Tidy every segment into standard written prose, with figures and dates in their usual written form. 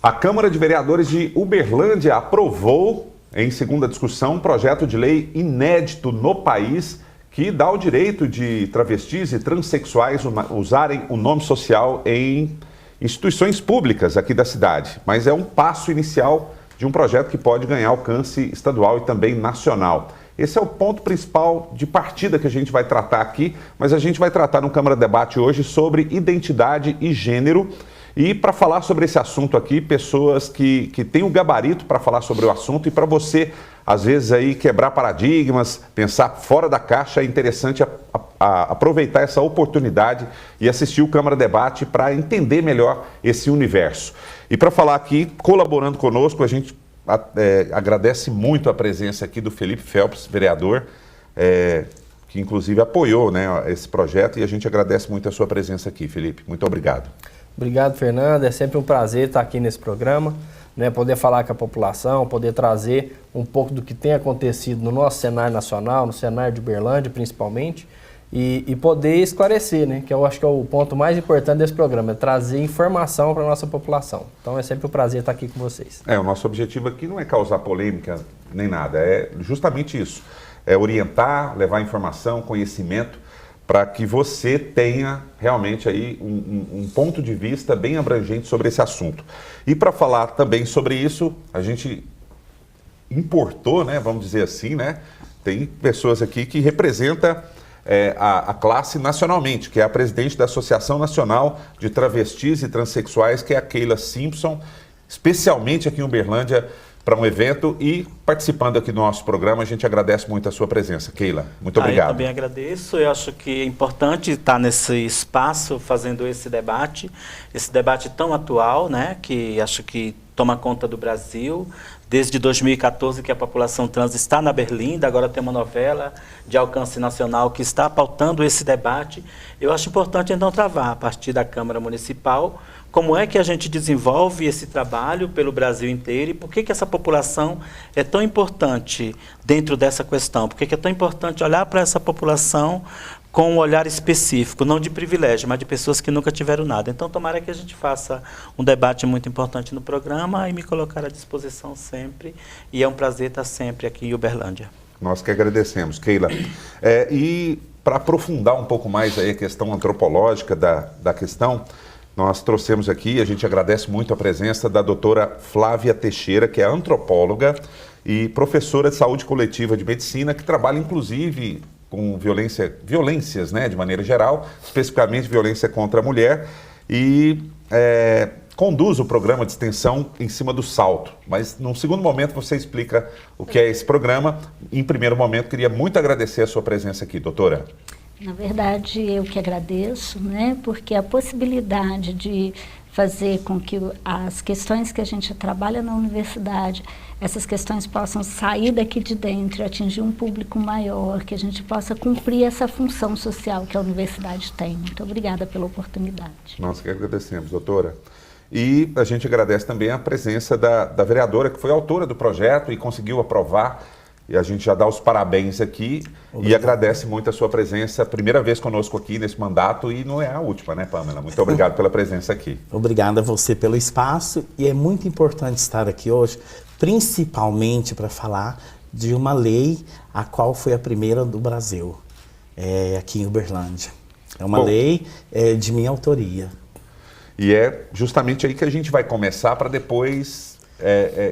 A Câmara de Vereadores de Uberlândia aprovou, em segunda discussão, um projeto de lei inédito no país que dá o direito de travestis e transexuais usarem o nome social em instituições públicas aqui da cidade. Mas é um passo inicial de um projeto que pode ganhar alcance estadual e também nacional. Esse é o ponto principal de partida que a gente vai tratar aqui, mas a gente vai tratar no Câmara Debate hoje sobre identidade e gênero. E para falar sobre esse assunto aqui, pessoas que têm o gabarito para falar sobre o assunto e para você, às vezes, aí quebrar paradigmas, pensar fora da caixa, é interessante aproveitar essa oportunidade e assistir o Câmara Debate para entender melhor esse universo. E para falar aqui, colaborando conosco, a gente agradece muito a presença aqui do Felipe Phelps, vereador, que inclusive apoiou, né, esse projeto, e a gente agradece muito a sua presença aqui, Felipe. Muito obrigado. Obrigado, Fernando. É sempre um prazer estar aqui nesse programa, né? Poder falar com a população, poder trazer um pouco do que tem acontecido no nosso cenário nacional, no cenário de Uberlândia principalmente, e poder esclarecer, né? Que eu acho que é o ponto mais importante desse programa, é trazer informação para a nossa população. Então é sempre um prazer estar aqui com vocês. O nosso objetivo aqui não é causar polêmica nem nada, é justamente isso, é orientar, levar informação, conhecimento, para que você tenha realmente aí um ponto de vista bem abrangente sobre esse assunto. E para falar também sobre isso, a gente importou, né, vamos dizer assim, né, tem pessoas aqui que representam a classe nacionalmente, que é a presidente da Associação Nacional de Travestis e Transsexuais, que é a Keila Simpson, especialmente aqui em Uberlândia, para um evento e participando aqui do nosso programa. A gente agradece muito a sua presença. Keila, muito obrigado. Eu também agradeço. Eu acho que é importante estar nesse espaço fazendo esse debate tão atual, né, que acho que toma conta do Brasil. Desde 2014 que a população trans está na Berlinda, agora tem uma novela de alcance nacional que está pautando esse debate. Eu acho importante então travar a partir da Câmara Municipal como é que a gente desenvolve esse trabalho pelo Brasil inteiro e por que essa população é tão importante dentro dessa questão, por que é tão importante olhar para essa população com um olhar específico, não de privilégio, mas de pessoas que nunca tiveram nada. Então, tomara que a gente faça um debate muito importante no programa e me colocar à disposição sempre. E é um prazer estar sempre aqui em Uberlândia. Nós que agradecemos, Keila. E para aprofundar um pouco mais aí a questão antropológica da questão, nós trouxemos aqui, a gente agradece muito a presença da doutora Flávia Teixeira, que é antropóloga e professora de saúde coletiva de medicina, que trabalha inclusive com violências, né, de maneira geral, especificamente violência contra a mulher, e conduz o programa de extensão Em Cima do Salto. Mas, num segundo momento, você explica o que é esse programa. Em primeiro momento, queria muito agradecer a sua presença aqui, doutora. Na verdade, eu que agradeço, né, porque a possibilidade de fazer com que as questões que a gente trabalha na universidade, essas questões possam sair daqui de dentro, atingir um público maior, que a gente possa cumprir essa função social que a universidade tem. Muito obrigada pela oportunidade. Nós que agradecemos, doutora. E a gente agradece também a presença da vereadora, que foi autora do projeto e conseguiu aprovar. E a gente já dá os parabéns aqui. Obrigado. E agradece muito a sua presença, primeira vez conosco aqui nesse mandato e não é a última, né, Pamela? Muito obrigado pela presença aqui. Obrigado a você pelo espaço e é muito importante estar aqui hoje, principalmente para falar de uma lei a qual foi a primeira do Brasil, aqui em Uberlândia. É uma lei de minha autoria. E é justamente aí que a gente vai começar para depois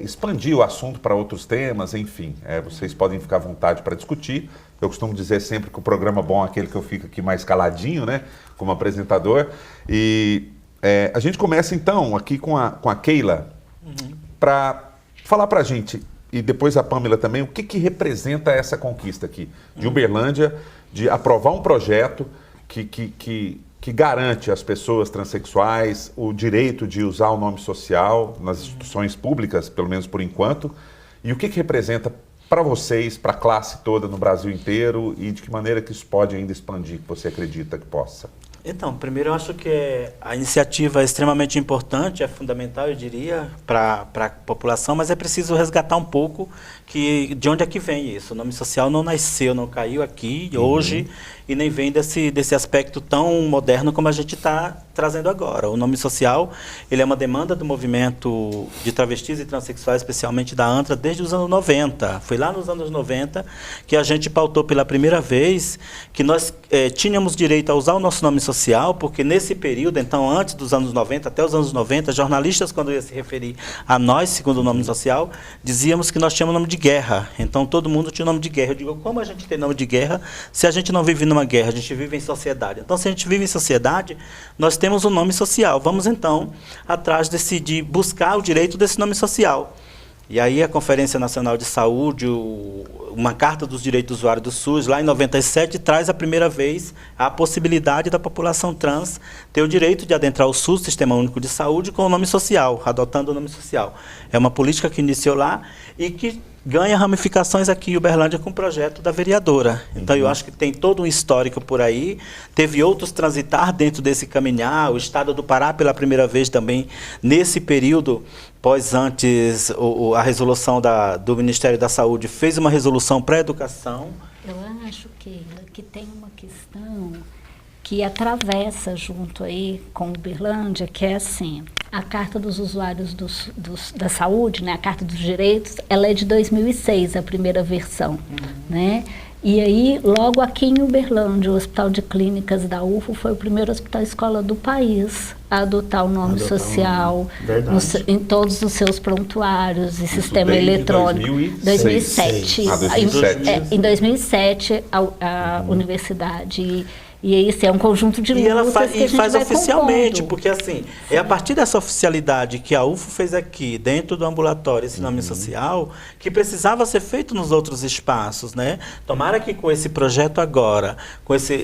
expandir o assunto para outros temas, enfim. Vocês podem ficar à vontade para discutir. Eu costumo dizer sempre que o programa bom é aquele que eu fico aqui mais caladinho, né, como apresentador. E a gente começa então aqui com a Keila, para falar para a gente, e depois a Pamela também, o que representa essa conquista aqui de Uberlândia, de aprovar um projeto que garante às pessoas transexuais o direito de usar o nome social nas instituições públicas, pelo menos por enquanto, e o que representa para vocês, para a classe toda no Brasil inteiro, e de que maneira que isso pode ainda expandir, que você acredita que possa? Então, primeiro eu acho que a iniciativa é extremamente importante, é fundamental, eu diria, para a população, mas é preciso resgatar um pouco de onde é que vem isso. O nome social não nasceu, não caiu aqui hoje, e nem vem desse aspecto tão moderno como a gente está trazendo agora. O nome social, ele é uma demanda do movimento de travestis e transexuais, especialmente da ANTRA, desde os anos 90. Foi lá nos anos 90 que a gente pautou pela primeira vez que nós tínhamos direito a usar o nosso nome social, porque nesse período, então antes dos anos 90, até os anos 90, jornalistas, quando iam se referir a nós, segundo o nome social, dizíamos que nós tínhamos nome de guerra. Então todo mundo tinha nome de guerra. Eu digo, como a gente tem nome de guerra se a gente não vive numa guerra, a gente vive em sociedade? Então, se a gente vive em sociedade, nós temos um nome social. Vamos, então, atrás de buscar o direito desse nome social. E aí a Conferência Nacional de Saúde, uma Carta dos Direitos do Usuário do SUS, lá em 97, traz a primeira vez a possibilidade da população trans ter o direito de adentrar o SUS, Sistema Único de Saúde, com o nome social, adotando o nome social. É uma política que iniciou lá e que ganha ramificações aqui em Uberlândia com o projeto da vereadora. Então, eu acho que tem todo um histórico por aí. Teve outros transitar dentro desse caminhar. O Estado do Pará, pela primeira vez também, nesse período, antes a resolução do Ministério da Saúde, fez uma resolução para a educação. Eu acho que tem uma questão que atravessa junto aí com Uberlândia, que é assim, a Carta dos Usuários da Saúde, né, a Carta dos Direitos, ela é de 2006, a primeira versão, né? E aí, logo aqui em Uberlândia, o Hospital de Clínicas da UFO foi o primeiro hospital-escola do país a adotar o nome social em todos os seus prontuários e sistema eletrônico. 2007. Em 2007, a universidade... E isso é um conjunto de lutas que a gente faz vai oficialmente, compondo. porque assim, é a partir dessa oficialidade que a UFO fez aqui, dentro do ambulatório, esse nome social, que precisava ser feito nos outros espaços, né? Tomara que com esse projeto agora,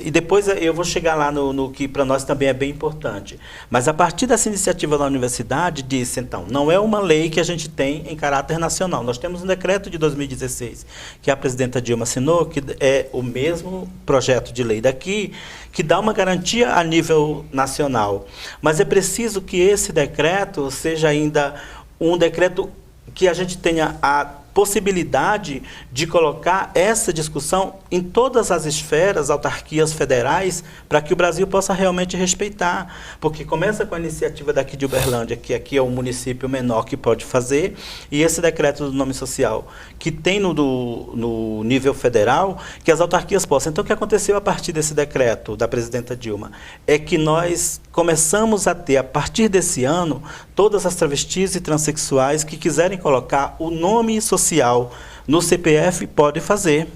e depois eu vou chegar lá no que para nós também é bem importante, mas a partir dessa iniciativa da universidade, disse então, não é uma lei que a gente tem em caráter nacional, nós temos um decreto de 2016, que a presidenta Dilma assinou, que é o mesmo projeto de lei daqui, que dá uma garantia a nível nacional. Mas é preciso que esse decreto seja ainda um decreto que a gente tenha a possibilidade de colocar essa discussão em todas as esferas, autarquias federais, para que o Brasil possa realmente respeitar. Porque começa com a iniciativa daqui de Uberlândia, que aqui é o município menor que pode fazer, e esse decreto do nome social, que tem no nível federal, que as autarquias possam. Então, o que aconteceu a partir desse decreto da presidenta Dilma é que nós começamos a ter, a partir desse ano, todas as travestis e transexuais que quiserem colocar o nome social no CPF, pode fazer.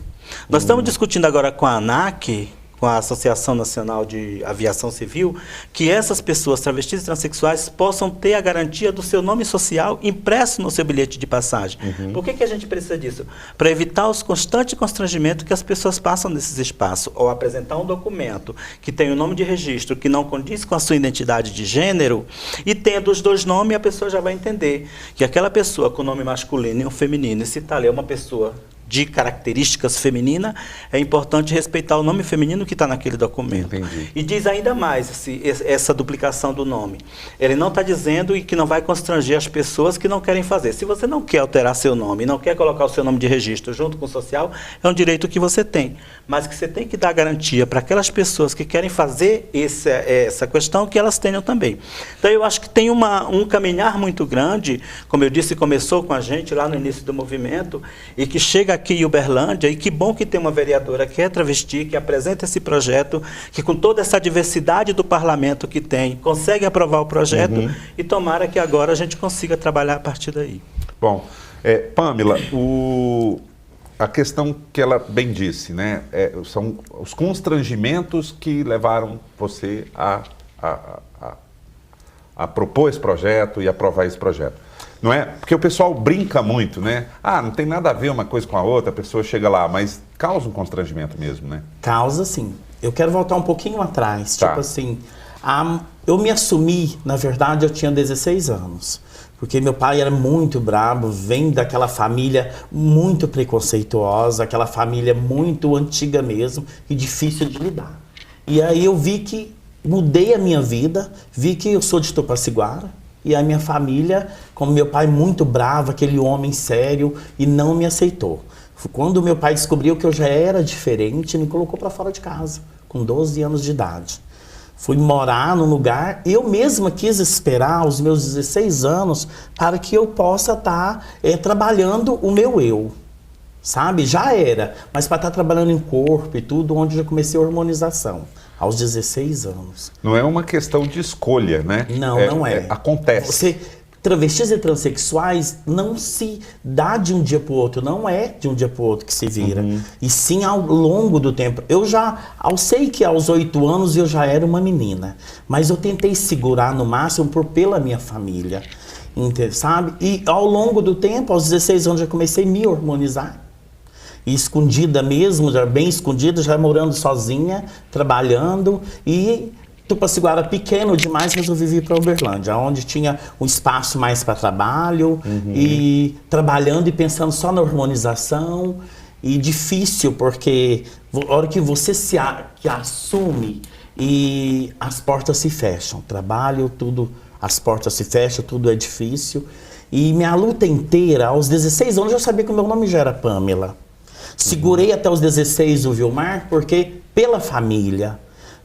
Nós estamos discutindo agora com a ANAC, com a Associação Nacional de Aviação Civil, que essas pessoas travestis e transexuais possam ter a garantia do seu nome social impresso no seu bilhete de passagem. Por que a gente precisa disso? Para evitar os constantes constrangimentos que as pessoas passam nesses espaços, ou apresentar um documento que tem o nome de registro que não condiz com a sua identidade de gênero, e tendo os dois nomes, a pessoa já vai entender que aquela pessoa com nome masculino e um feminino, e se está ali é uma pessoa de características femininas, é importante respeitar o nome feminino que está naquele documento. Entendi. E diz ainda mais, essa duplicação do nome. Ele não está dizendo e que não vai constranger as pessoas que não querem fazer. Se você não quer alterar seu nome, não quer colocar o seu nome de registro junto com o social, é um direito que você tem. Mas que você tem que dar garantia para aquelas pessoas que querem fazer essa questão, que elas tenham também. Então, eu acho que tem um caminhar muito grande, como eu disse, começou com a gente lá no início do movimento, e que chega aqui em Uberlândia, e que bom que tem uma vereadora que é travesti, que apresenta esse projeto, que com toda essa diversidade do parlamento que tem, consegue aprovar o projeto, e tomara que agora a gente consiga trabalhar a partir daí. Bom, Pamela, a questão que ela bem disse, né, são os constrangimentos que levaram você a propor esse projeto e aprovar esse projeto. Não é? Porque o pessoal brinca muito, né? Ah, não tem nada a ver uma coisa com a outra, a pessoa chega lá, mas causa um constrangimento mesmo, né? Causa, sim. Eu quero voltar um pouquinho atrás. Tá. Tipo assim, eu me assumi, na verdade, eu tinha 16 anos. Porque meu pai era muito brabo, vem daquela família muito preconceituosa, aquela família muito antiga mesmo e difícil de lidar. E aí eu vi que mudei a minha vida, vi que eu sou de Tupaciguara, e a minha família, como meu pai muito bravo, aquele homem sério, e não me aceitou. Quando meu pai descobriu que eu já era diferente, me colocou para fora de casa, com 12 anos de idade. Fui morar num lugar, eu mesma quis esperar os meus 16 anos para que eu possa estar trabalhando o meu eu, sabe? Já era, mas para estar trabalhando em corpo e tudo, onde eu já comecei a hormonização, aos 16 anos. Não é uma questão de escolha, né? Não é. Acontece. Travestis e transexuais não se dá de um dia para o outro, não é de um dia para o outro que se vira, e sim ao longo do tempo. Eu sei que aos 8 anos eu já era uma menina, mas eu tentei segurar no máximo pela minha família, sabe? E ao longo do tempo, aos 16 anos, já comecei a me hormonizar. E escondida mesmo, já bem escondida, já morando sozinha, trabalhando, e Tupaciguara era pequeno demais, resolvi vir para Uberlândia, onde tinha um espaço mais para trabalho, e trabalhando e pensando só na hormonização. E difícil, porque a hora que você que assume, e as portas se fecham, trabalho, tudo, as portas se fecham, tudo é difícil. E minha luta inteira, aos 16 anos, eu sabia que o meu nome já era Pamela. Segurei até os 16 o Vilmar, porque pela família.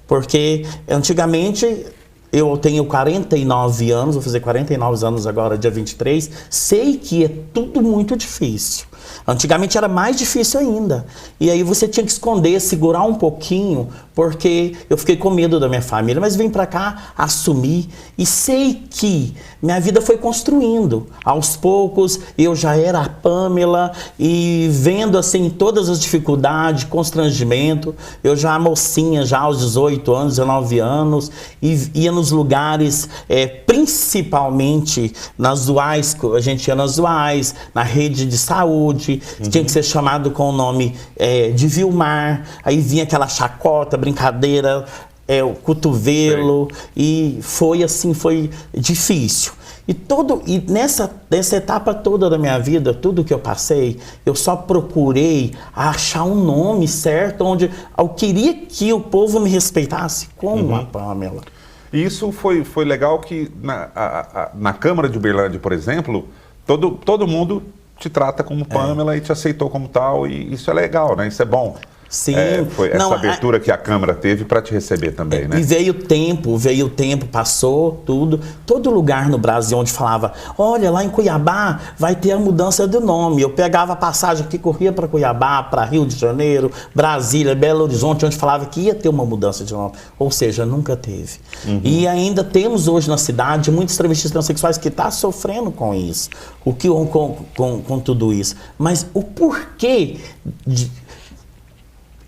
Porque antigamente, eu tenho 49 anos, vou fazer 49 anos agora, dia 23, sei que é tudo muito difícil. Antigamente era mais difícil ainda. E aí você tinha que esconder, segurar um pouquinho, porque eu fiquei com medo da minha família. Mas vim pra cá, assumi, e sei que minha vida foi construindo. Aos poucos, eu já era a Pamela, e vendo assim todas as dificuldades, constrangimento, eu já mocinha, já aos 18 anos, 19 anos, e ia nos lugares, principalmente nas UAIs, a gente ia nas UAIs, na rede de saúde, tinha que ser chamado com o nome de Vilmar, aí vinha aquela chacota, brincadeira, o cotovelo, e foi assim, foi difícil. E nessa etapa toda da minha vida, tudo que eu passei, eu só procurei achar um nome certo, onde eu queria que o povo me respeitasse como a Pamela. E isso foi legal que na Câmara de Uberlândia, por exemplo, todo mundo te trata como Pamela e te aceitou como tal, e isso é legal, né? Isso é bom. Sim. Foi essa abertura que a Câmara teve para te receber também, né? E veio o tempo, passou tudo. Todo lugar no Brasil onde falava, olha, lá em Cuiabá vai ter a mudança do nome. Eu pegava a passagem que corria para Cuiabá, para Rio de Janeiro, Brasília, Belo Horizonte, onde falava que ia ter uma mudança de nome. Ou seja, nunca teve. E ainda temos hoje na cidade muitos travestis transexuais que estão sofrendo com isso. Com tudo isso. Mas o porquê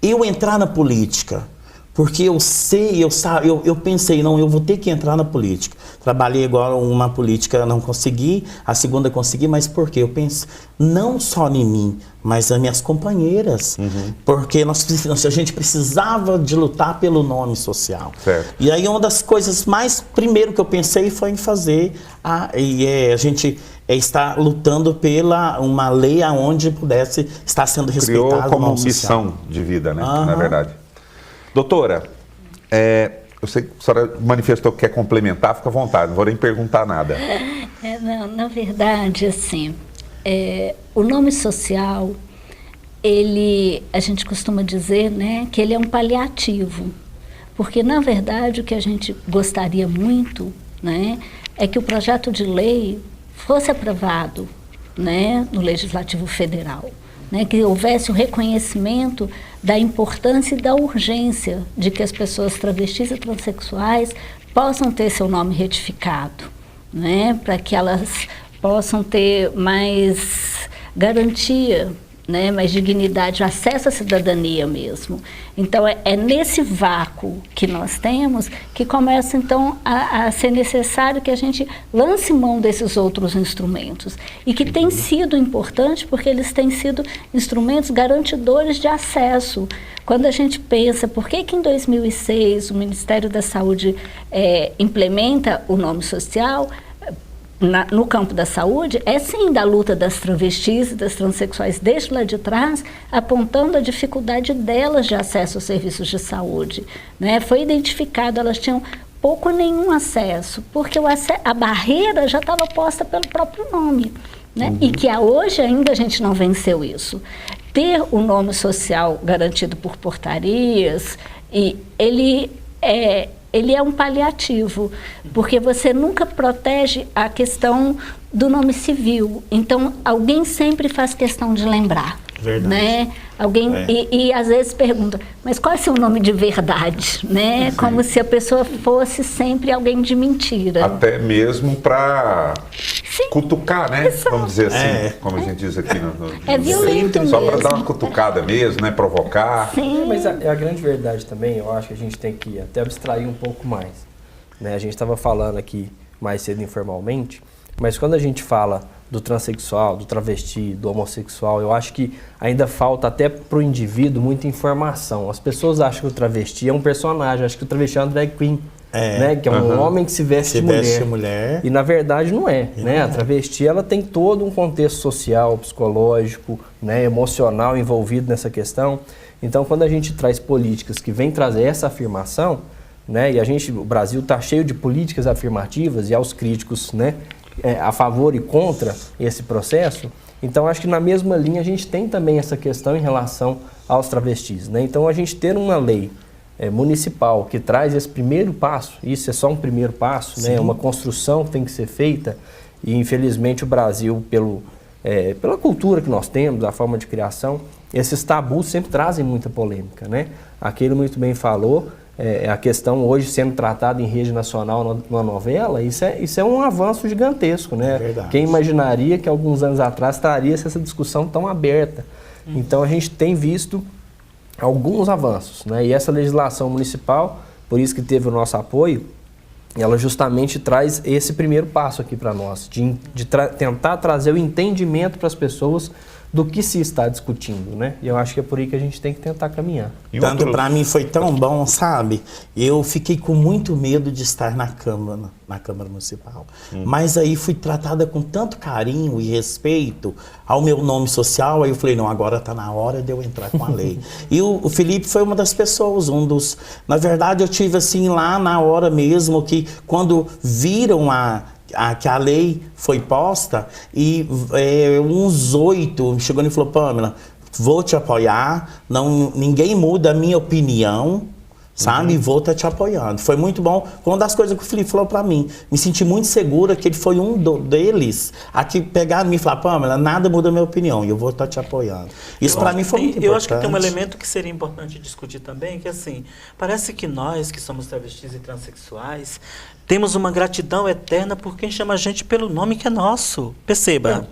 eu entrar na política, porque eu pensei, não, eu vou ter que entrar na política. Trabalhei agora uma política, não consegui, a segunda consegui, mas por quê? Eu penso não só em mim, mas nas minhas companheiras, porque a gente precisava de lutar pelo nome social. Certo. E aí uma das coisas primeiro que eu pensei foi em fazer, a gente está lutando pela uma lei onde pudesse estar sendo respeitado. Criou como missão de vida, né? Na verdade. Doutora, eu sei que a senhora manifestou que quer complementar, fica à vontade, não vou nem perguntar nada. Não, na verdade, assim, o nome social, a gente costuma dizer, né, que ele é um paliativo, porque, na verdade, o que a gente gostaria muito, né, é que o projeto de lei fosse aprovado, né, no Legislativo Federal, né, que houvesse o reconhecimento da importância e da urgência de que as pessoas travestis e transexuais possam ter seu nome retificado, né, para que elas possam ter mais garantia, né, mais dignidade, acesso à cidadania mesmo. Então, é nesse vácuo que nós temos que começa, então, a ser necessário que a gente lance mão desses outros instrumentos. E que tem sido importante porque eles têm sido instrumentos garantidores de acesso. Quando a gente pensa, por que em 2006 o Ministério da Saúde implementa o nome social, no campo da saúde, sim da luta das travestis e das transexuais desde lá de trás, apontando a dificuldade delas de acesso aos serviços de saúde, né? Foi identificado, elas tinham pouco ou nenhum acesso, porque a barreira já estava posta pelo próprio nome, né? E que hoje ainda a gente não venceu isso. Ter o nome social garantido por portarias, e ele ele é um paliativo, porque você nunca protege a questão do nome civil. Então, alguém sempre faz questão de lembrar. Verdade. Né? Alguém, e às vezes pergunta, mas qual é o seu nome de verdade? Né? Como se a pessoa fosse sempre alguém de mentira. Até mesmo para cutucar, né? Exato. Vamos dizer assim, como a gente diz aqui. É violento Só para mesmo. dar uma cutucada mesmo, né? Provocar. Sim. Mas a grande verdade também, eu acho que a gente tem que até abstrair um pouco mais. Né? A gente estava falando aqui mais cedo informalmente, mas quando a gente fala do transexual, do travesti, do homossexual, eu acho que ainda falta até para o indivíduo muita informação. As pessoas acham que o travesti é um personagem, acham que o travesti é uma drag queen, né? Que é um homem que se veste de mulher. E na verdade não é. Né? A travesti ela tem todo um contexto social, psicológico, né? Emocional envolvido nessa questão. Então quando a gente traz políticas que vêm trazer essa afirmação, né? E o Brasil está cheio de políticas afirmativas e aos críticos, né? A favor e contra esse processo, então acho que na mesma linha a gente tem também essa questão em relação aos travestis. Né? Então a gente ter uma lei municipal que traz esse primeiro passo, isso é só um primeiro passo, né? Uma construção que tem que ser feita, e infelizmente o Brasil, pela cultura que nós temos, a forma de criação, esses tabus sempre trazem muita polêmica. Né? Aquele muito bem falou, a questão hoje sendo tratada em rede nacional numa novela, isso é um avanço gigantesco, né? Quem imaginaria que alguns anos atrás estaria essa discussão tão aberta? Então a gente tem visto alguns avanços, né? E essa legislação municipal, por isso que teve o nosso apoio, ela justamente traz esse primeiro passo aqui para nós, de tentar trazer o entendimento para as pessoas do que se está discutindo, né? E eu acho que é por aí que a gente tem que tentar caminhar. Tanto para mim foi tão bom, sabe? Eu fiquei com muito medo de estar na Câmara Municipal. Mas aí fui tratada com tanto carinho e respeito ao meu nome social, aí eu falei, não, agora está na hora de eu entrar com a lei. E o Felipe foi uma das pessoas, Na verdade, eu tive assim, lá na hora mesmo, que quando viram que a lei foi posta, e uns 8 chegou e falou, Pamela, vou te apoiar, ninguém muda a minha opinião, sabe? Vou estar te apoiando. Foi muito bom. Foi uma das coisas que o Felipe falou para mim. Me senti muito segura que ele foi um deles a que pegaram e falaram, Pamela, nada muda a minha opinião e eu vou estar te apoiando. Isso para mim foi muito importante. Eu acho que tem um elemento que seria importante discutir também, que assim, parece que nós que somos travestis e transexuais temos uma gratidão eterna por quem chama a gente pelo nome que é nosso. Perceba.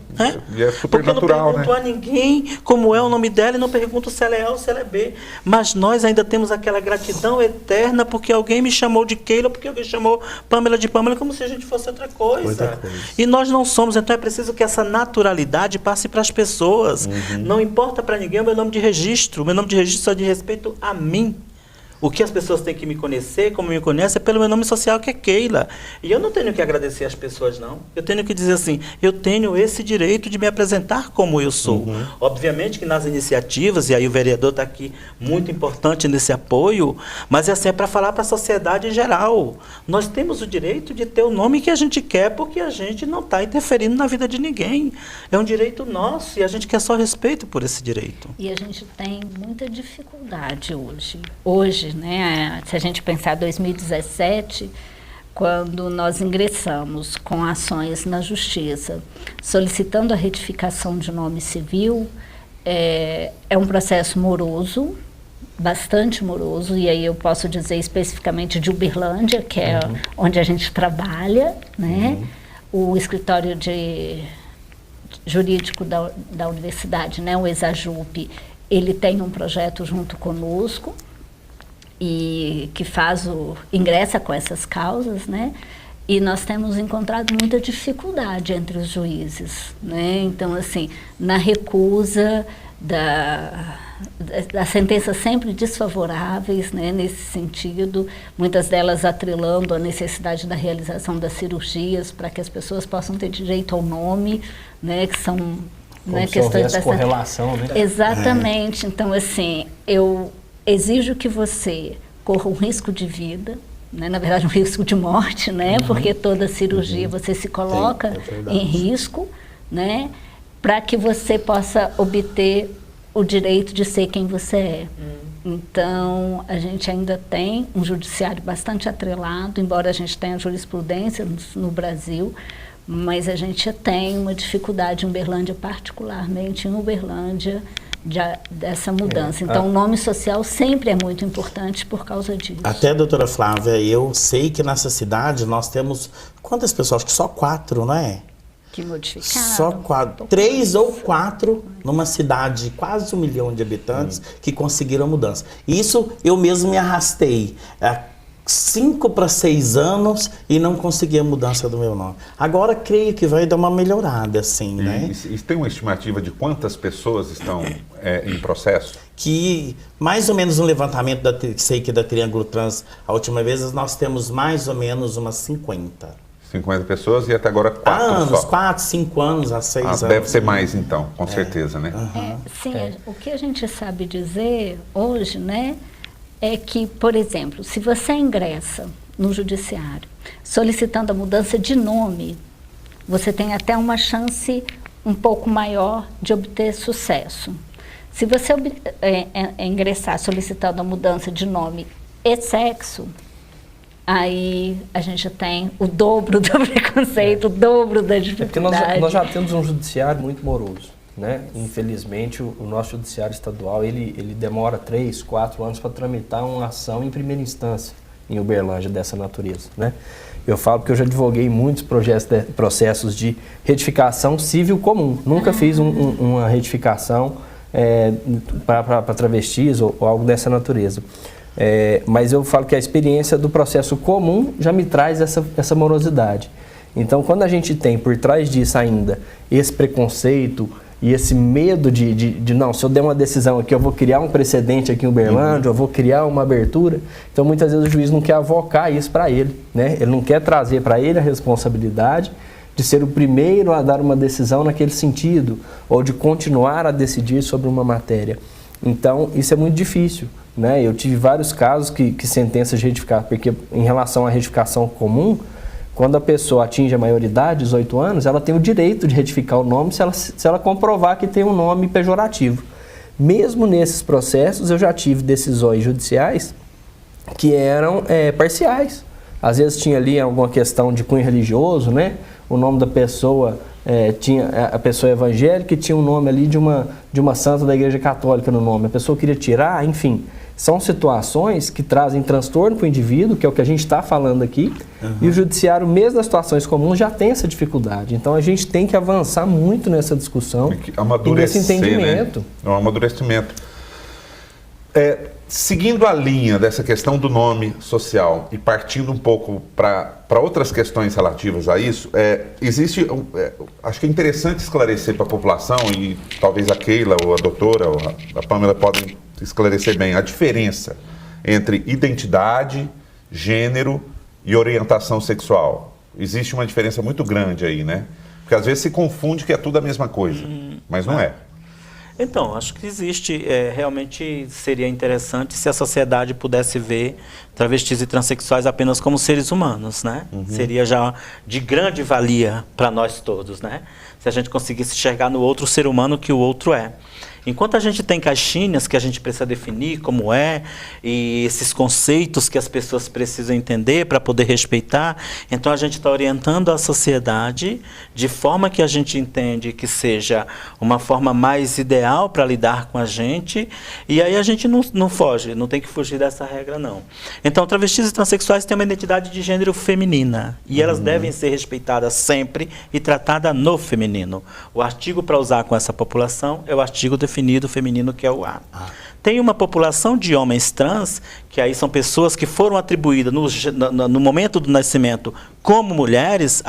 E é super porque natural, eu não pergunto a ninguém como é o nome dela e não pergunto se ela é A ou se ela é B. Mas nós ainda temos aquela gratidão eterna porque alguém me chamou de Keila, porque alguém chamou Pamela de Pamela, como se a gente fosse outra coisa. E nós não somos, então é preciso que essa naturalidade passe para as pessoas. Não importa para ninguém o meu nome de registro. O meu nome de registro só diz respeito a mim. O que as pessoas têm que me conhecer, como me conhecem, é pelo meu nome social, que é Keila. E eu não tenho que agradecer as pessoas, não. Eu tenho que dizer assim, eu tenho esse direito de me apresentar como eu sou. Obviamente que nas iniciativas, e aí o vereador está aqui muito importante nesse apoio, mas é para falar para a sociedade em geral. Nós temos o direito de ter o nome que a gente quer, porque a gente não está interferindo na vida de ninguém. É um direito nosso e a gente quer só respeito por esse direito. E a gente tem muita dificuldade hoje, né? Se a gente pensar 2017, quando nós ingressamos com ações na Justiça, solicitando a retificação de nome civil, é um processo moroso, bastante moroso, e aí eu posso dizer especificamente de Uberlândia, que é onde a gente trabalha, né? O escritório jurídico da universidade, né? O ESAJUP, ele tem um projeto junto conosco, e que ingressa com essas causas, né? E nós temos encontrado muita dificuldade entre os juízes, né? Então, assim, na recusa das sentenças sempre desfavoráveis, né? Nesse sentido, muitas delas atrelando a necessidade da realização das cirurgias para que as pessoas possam ter direito ao nome, né? Que são questões dessa correlação, né? Exatamente. Então, assim, eu exijo que você corra um risco de vida, né? Na verdade um risco de morte, né? Porque toda cirurgia você se coloca em risco, né? Para que você possa obter o direito de ser quem você é. Então, a gente ainda tem um judiciário bastante atrelado, embora a gente tenha jurisprudência no Brasil, mas a gente tem uma dificuldade em Uberlândia, particularmente em Uberlândia, dessa mudança. Então, o nome social sempre é muito importante por causa disso. Até, doutora Flávia, eu sei que nessa cidade nós temos quantas pessoas? Acho que só 4, não é? Que modificaram. Só 4, 3 ou 4 numa cidade de quase 1 milhão de habitantes que conseguiram a mudança. Isso eu mesmo me arrastei 5 para 6 anos e não consegui a mudança do meu nome. Agora creio que vai dar uma melhorada, assim, né? E tem uma estimativa de quantas pessoas estão em processo? Que mais ou menos um levantamento sei que da Triângulo Trans, a última vez nós temos mais ou menos umas 50. 50 pessoas e até agora 4 anos, só. 4, 5 anos a 6 anos. Deve ser mais então, com certeza, né? O que a gente sabe dizer hoje, né, é que, por exemplo, se você ingressa no judiciário solicitando a mudança de nome, você tem até uma chance um pouco maior de obter sucesso. Se você ingressar solicitando a mudança de nome e sexo, aí a gente tem o dobro do preconceito, o dobro da dificuldade. Porque nós já temos um judiciário muito moroso, né? Infelizmente, o nosso judiciário estadual, ele demora 3, 4 anos para tramitar uma ação em primeira instância em Uberlândia dessa natureza, né? Eu falo porque eu já advoguei muitos processos de retificação civil comum. Nunca fiz uma retificação para travestis ou algo dessa natureza. Mas eu falo que a experiência do processo comum já me traz essa morosidade. Então, quando a gente tem por trás disso ainda esse preconceito e esse medo de não, se eu der uma decisão aqui, eu vou criar um precedente aqui em Uberlândia, eu vou criar uma abertura. Então, muitas vezes o juiz não quer avocar isso para ele, né? Ele não quer trazer para ele a responsabilidade de ser o primeiro a dar uma decisão naquele sentido, ou de continuar a decidir sobre uma matéria. Então, isso é muito difícil, né? Eu tive vários casos que sentenças de retificação, porque em relação à retificação comum, quando a pessoa atinge a maioridade, 18 anos, ela tem o direito de retificar o nome se ela comprovar que tem um nome pejorativo. Mesmo nesses processos, eu já tive decisões judiciais que eram parciais. Às vezes tinha ali alguma questão de cunho religioso, né? O nome da pessoa, a pessoa evangélica, e tinha um nome ali de uma santa da Igreja Católica no nome. A pessoa queria tirar, enfim. São situações que trazem transtorno para o indivíduo, que é o que a gente está falando aqui, e o judiciário, mesmo nas situações comuns, já tem essa dificuldade. Então, a gente tem que avançar muito nessa discussão e nesse entendimento. Né? É um amadurecimento. Seguindo a linha dessa questão do nome social e partindo um pouco para outras questões relativas a isso, acho que é interessante esclarecer para a população, e talvez a Keila ou a doutora ou a Pamela podem esclarecer bem a diferença entre identidade, gênero e orientação sexual. Existe uma diferença muito grande aí, né? Porque às vezes se confunde que é tudo a mesma coisa, mas não é. Então, acho que existe, realmente seria interessante se a sociedade pudesse ver travestis e transexuais apenas como seres humanos, né? Seria já de grande valia para nós todos, né? Se a gente conseguisse enxergar no outro ser humano que o outro é. Enquanto a gente tem caixinhas que a gente precisa definir como e esses conceitos que as pessoas precisam entender para poder respeitar, então a gente está orientando a sociedade de forma que a gente entende que seja uma forma mais ideal para lidar com a gente, e aí a gente não foge, não tem que fugir dessa regra, não. Então, travestis e transexuais têm uma identidade de gênero feminina, e elas devem ser respeitadas sempre e tratadas no feminino. O artigo para usar com essa população é o artigo definido feminino, que é o A. Tem uma população de homens trans, que aí são pessoas que foram atribuídas no momento do nascimento como mulheres,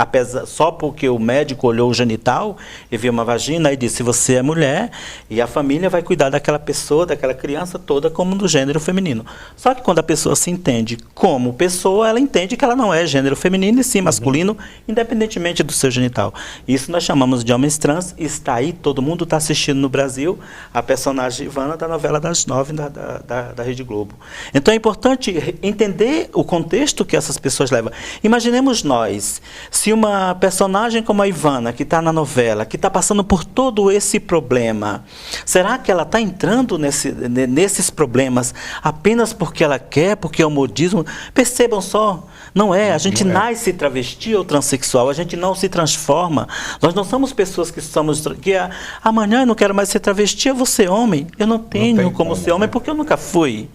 só porque o médico olhou o genital e viu uma vagina e disse: você é mulher, e a família vai cuidar daquela pessoa, daquela criança toda como do gênero feminino. Só que quando a pessoa se entende como pessoa, ela entende que ela não é gênero feminino e sim masculino, independentemente do seu genital. Isso nós chamamos de homens trans, e está aí, todo mundo está assistindo no Brasil a personagem Ivana da novela das 9 da Rede Globo. Então é importante entender o contexto que essas pessoas levam. Imaginemos nós, se uma personagem como a Ivana, que está na novela, que está passando por todo esse problema, será que ela está entrando nesses problemas apenas porque ela quer, porque é o modismo? Percebam só, não é, a gente nasce travesti ou transexual, a gente não se transforma. Nós não somos pessoas que amanhã eu não quero mais ser travesti, eu vou ser homem. Eu não tenho como ser homem porque eu nunca fui.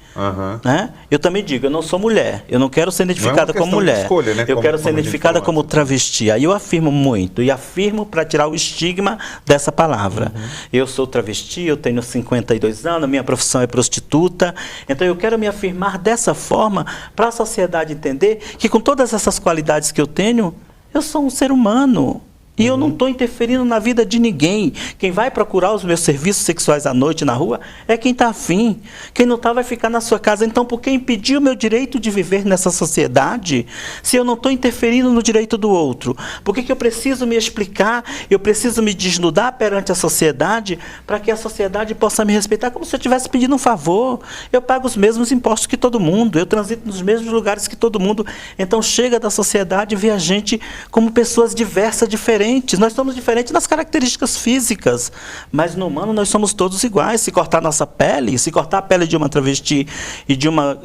Né? Eu também digo, eu não sou mulher, eu não quero ser identificada como mulher, escolha, né? Eu quero ser identificada como travesti. Aí eu afirmo muito, e afirmo para tirar o estigma dessa palavra. Eu sou travesti, eu tenho 52 anos, minha profissão é prostituta, então eu quero me afirmar dessa forma para a sociedade entender que com todas essas qualidades que eu tenho, eu sou um ser humano. E eu não estou interferindo na vida de ninguém. Quem vai procurar os meus serviços sexuais à noite na rua é quem está afim. Quem não está vai ficar na sua casa. Então, por que impedir o meu direito de viver nessa sociedade se eu não estou interferindo no direito do outro? Por que eu preciso me explicar, eu preciso me desnudar perante a sociedade para que a sociedade possa me respeitar como se eu estivesse pedindo um favor? Eu pago os mesmos impostos que todo mundo, eu transito nos mesmos lugares que todo mundo. Então, chega da sociedade e vê a gente como pessoas diversas, diferentes. Nós somos diferentes nas características físicas, mas no humano nós somos todos iguais. Se cortar nossa pele, se cortar a pele de uma travesti e de uma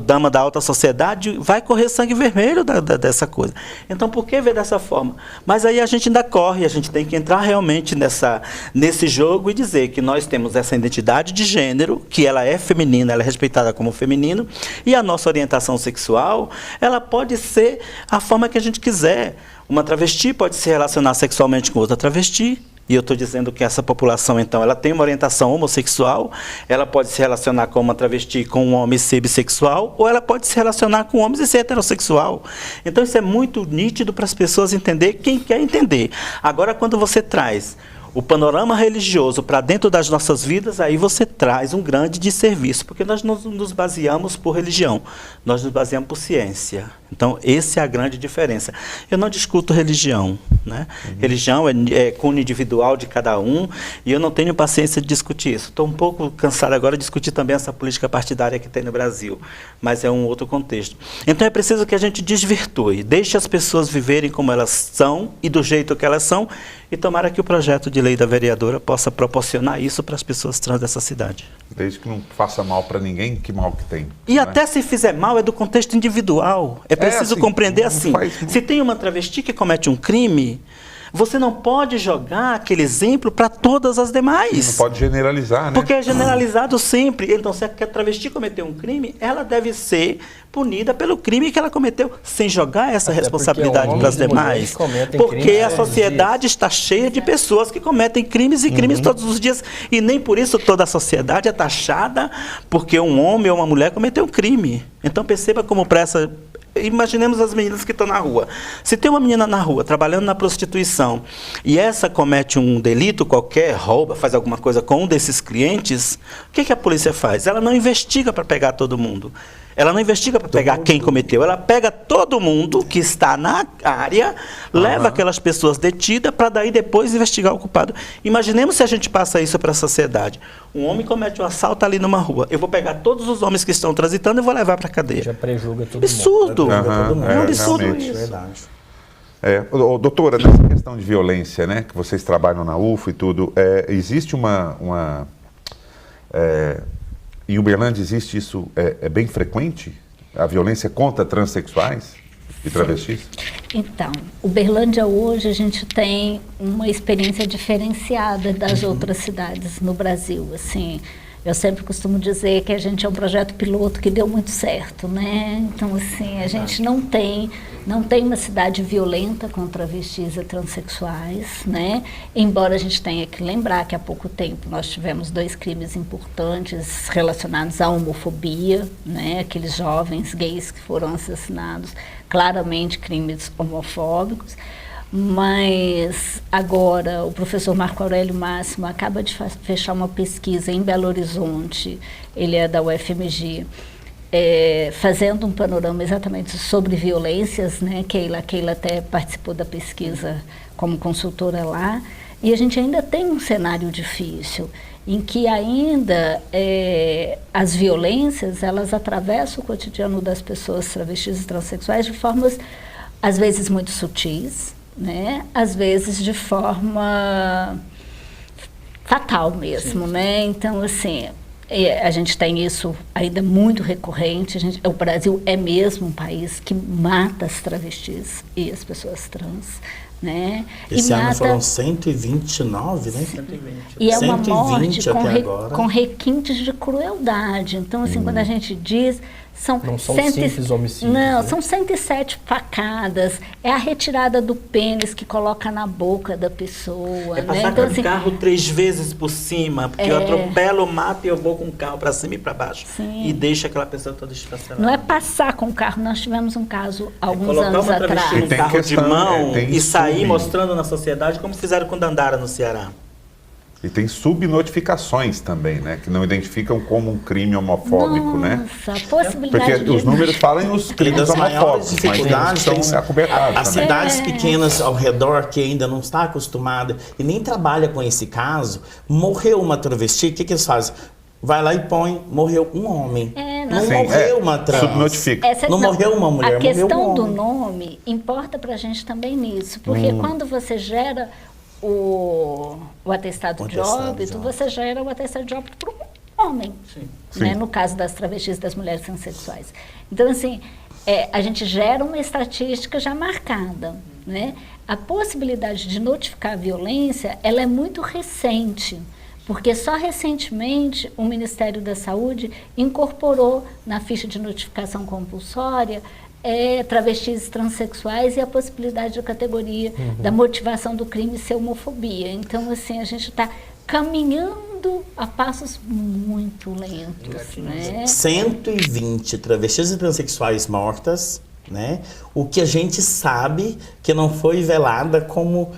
dama da alta sociedade, vai correr sangue vermelho dessa coisa. Então, por que ver dessa forma? Mas aí a gente ainda corre, a gente tem que entrar realmente nesse jogo e dizer que nós temos essa identidade de gênero, que ela é feminina, ela é respeitada como feminino, e a nossa orientação sexual, ela pode ser a forma que a gente quiser. Uma travesti pode se relacionar sexualmente com outra travesti, e eu estou dizendo que essa população, então, ela tem uma orientação homossexual, ela pode se relacionar com uma travesti com um homem e ser bissexual, ou ela pode se relacionar com homens e ser heterossexual. Então, isso é muito nítido para as pessoas entender quem quer entender. Agora, quando você traz o panorama religioso para dentro das nossas vidas, aí você traz um grande desserviço, porque nós não nos baseamos por religião, nós nos baseamos por ciência. Então, essa é a grande diferença. Eu não discuto religião, né? Religião é cunho individual de cada um, e eu não tenho paciência de discutir isso. Estou um pouco cansado agora de discutir também essa política partidária que tem no Brasil, mas é um outro contexto. Então, é preciso que a gente desvirtue, deixe as pessoas viverem como elas são e do jeito que elas são, e tomara que o projeto de lei da vereadora possa proporcionar isso para as pessoas trans dessa cidade. Desde que não faça mal para ninguém, que mal que tem. E até se fizer mal, é do contexto individual. É preciso compreender assim. Se tem uma travesti que comete um crime, você não pode jogar aquele exemplo para todas as demais. Não pode generalizar, né? Porque é generalizado sempre. Então, se a travesti cometeu um crime, ela deve ser punida pelo crime que ela cometeu, sem jogar essa responsabilidade para as demais. Porque a sociedade está cheia de pessoas que cometem crimes e crimes todos os dias. E nem por isso toda a sociedade é taxada porque um homem ou uma mulher cometeu um crime. Então, perceba como para essa... Imaginemos as meninas que estão na rua. Se tem uma menina na rua trabalhando na prostituição e essa comete um delito qualquer, rouba, faz alguma coisa com um desses clientes, o que a polícia faz? Ela não investiga para pegar todo mundo. Ela não investiga para pegar quem cometeu. Ela pega todo mundo que está na área, leva aquelas pessoas detidas para daí depois investigar o culpado. Imaginemos se a gente passa isso para a sociedade. Um homem comete um assalto ali numa rua. Eu vou pegar todos os homens que estão transitando e vou levar para a cadeia. Já prejuga todo absurdo. mundo. É um absurdo isso. Verdade. Doutora, nessa questão de violência, né, que vocês trabalham na UFO e tudo, existe em Uberlândia existe isso, é bem frequente? A violência contra transexuais e travestis? Então, Uberlândia hoje a gente tem uma experiência diferenciada das outras cidades no Brasil, assim. Eu sempre costumo dizer que a gente é um projeto piloto que deu muito certo, né? Então, assim, a gente não tem uma cidade violenta com travestis e transexuais, né? Embora a gente tenha que lembrar que há pouco tempo nós tivemos 2 crimes importantes relacionados à homofobia, né? Aqueles jovens gays que foram assassinados, claramente crimes homofóbicos. Mas agora o professor Marco Aurélio Máximo acaba de fechar uma pesquisa em Belo Horizonte, ele é da UFMG, fazendo um panorama exatamente sobre violências, né? Keila até participou da pesquisa como consultora lá, E a gente ainda tem um cenário difícil, em que ainda as violências, elas atravessam o cotidiano das pessoas travestis e transexuais de formas, às vezes, muito sutis, né? Às vezes de forma fatal mesmo, né? Então, assim, a gente tem isso ainda muito recorrente. O Brasil é mesmo um país que mata as travestis e as pessoas trans, né? Esse ano foram 129, né? 120. E é uma 120 morte até agora. com requintes de crueldade. Então, assim, quando a gente diz... Não são simples homicídios. Não, né? são 107 facadas. É a retirada do pênis que coloca na boca da pessoa. É né? passar Então, com assim, o carro 3 vezes por cima, porque eu atropelo, mato e eu vou com o carro para cima e para baixo. Sim. E deixa aquela pessoa toda esfacelada. não é passar com o carro. Nós tivemos um caso alguns Colocar anos uma travesti atrás. num tem carro questão, de mão tem e sair sub. mostrando na sociedade como fizeram com Dandara no Ceará. E tem subnotificações também, né? Que não identificam como um crime homofóbico, né? Nossa, a possibilidade Porque de... os números falam em os E crimes das maiores homofóbicos, mas dificuldades eles são acobertados as também. cidades pequenas ao redor que ainda não está acostumada e nem trabalha com esse caso, morreu uma travesti, o que eles fazem? Vai lá e põe, morreu um homem. não. Não Sim, morreu uma trans. subnotifica. Não morreu uma mulher, A questão morreu um do homem. nome importa pra gente também nisso, porque quando você gera o atestado de óbito, você gera o atestado de óbito para um homem, né? Sim. No caso das travestis, das mulheres transexuais. Então, assim, a gente gera uma estatística já marcada, né? A possibilidade de notificar a violência, ela é muito recente, porque só recentemente o Ministério da Saúde incorporou na ficha de notificação compulsória travestis transexuais e a possibilidade da categoria da motivação do crime ser homofobia. Então, assim, a gente está caminhando a passos muito lentos, né? 120 travestis e transexuais mortas, né? O que a gente sabe que não foi velada como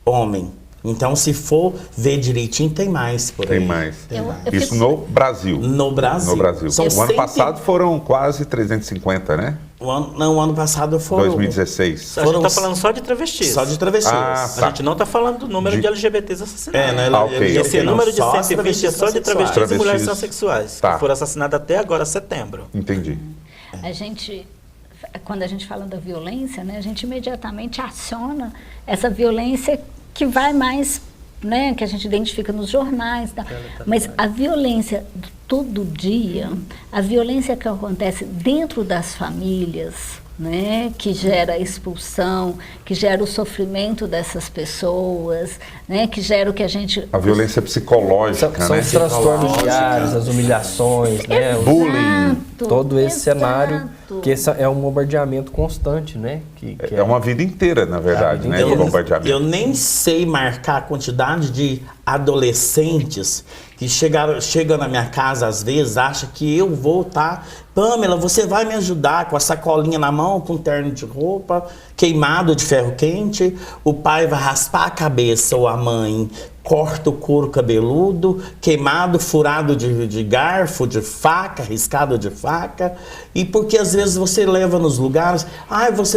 homem. Então, se for ver direitinho, tem mais por aí. Tem mais. Eu Isso fico- no Brasil. No Brasil. No Brasil. São O ano 100 passado foram quase 350, né? O ano passado foram... 2016. A gente Foram está falando só de travestis. Só de travestis. Ah, A gente não está falando do número de LGBTs assassinados. né? ok. Esse Não, número de só as 120 é só de travestis Travestis. e mulheres transexuais, Tá. que foram assassinadas até agora, setembro. Entendi. A gente, quando a gente fala da violência, né, a gente imediatamente aciona essa violência que vai mais, né, que a gente identifica nos jornais, tá? Mas a violência do todo dia, a violência que acontece dentro das famílias, né, que gera a expulsão, que gera o sofrimento dessas pessoas, né, que gera o que a gente... A violência psicológica, São né? os transtornos diários, as humilhações, né? Bullying. Todo esse Exato. cenário, que esse é um bombardeamento constante, né? Que É uma vida inteira, na verdade, né? De bombardeamento. Eu nem sei marcar a quantidade de adolescentes que chegam na minha casa às vezes, acham que eu vou estar... Pamela, você vai me ajudar com a sacolinha na mão, com um terno de roupa, queimado de ferro quente, o pai vai raspar a cabeça ou a mãe corta o couro cabeludo, queimado, furado de garfo, de faca, riscado de faca, e porque às vezes você leva nos lugares,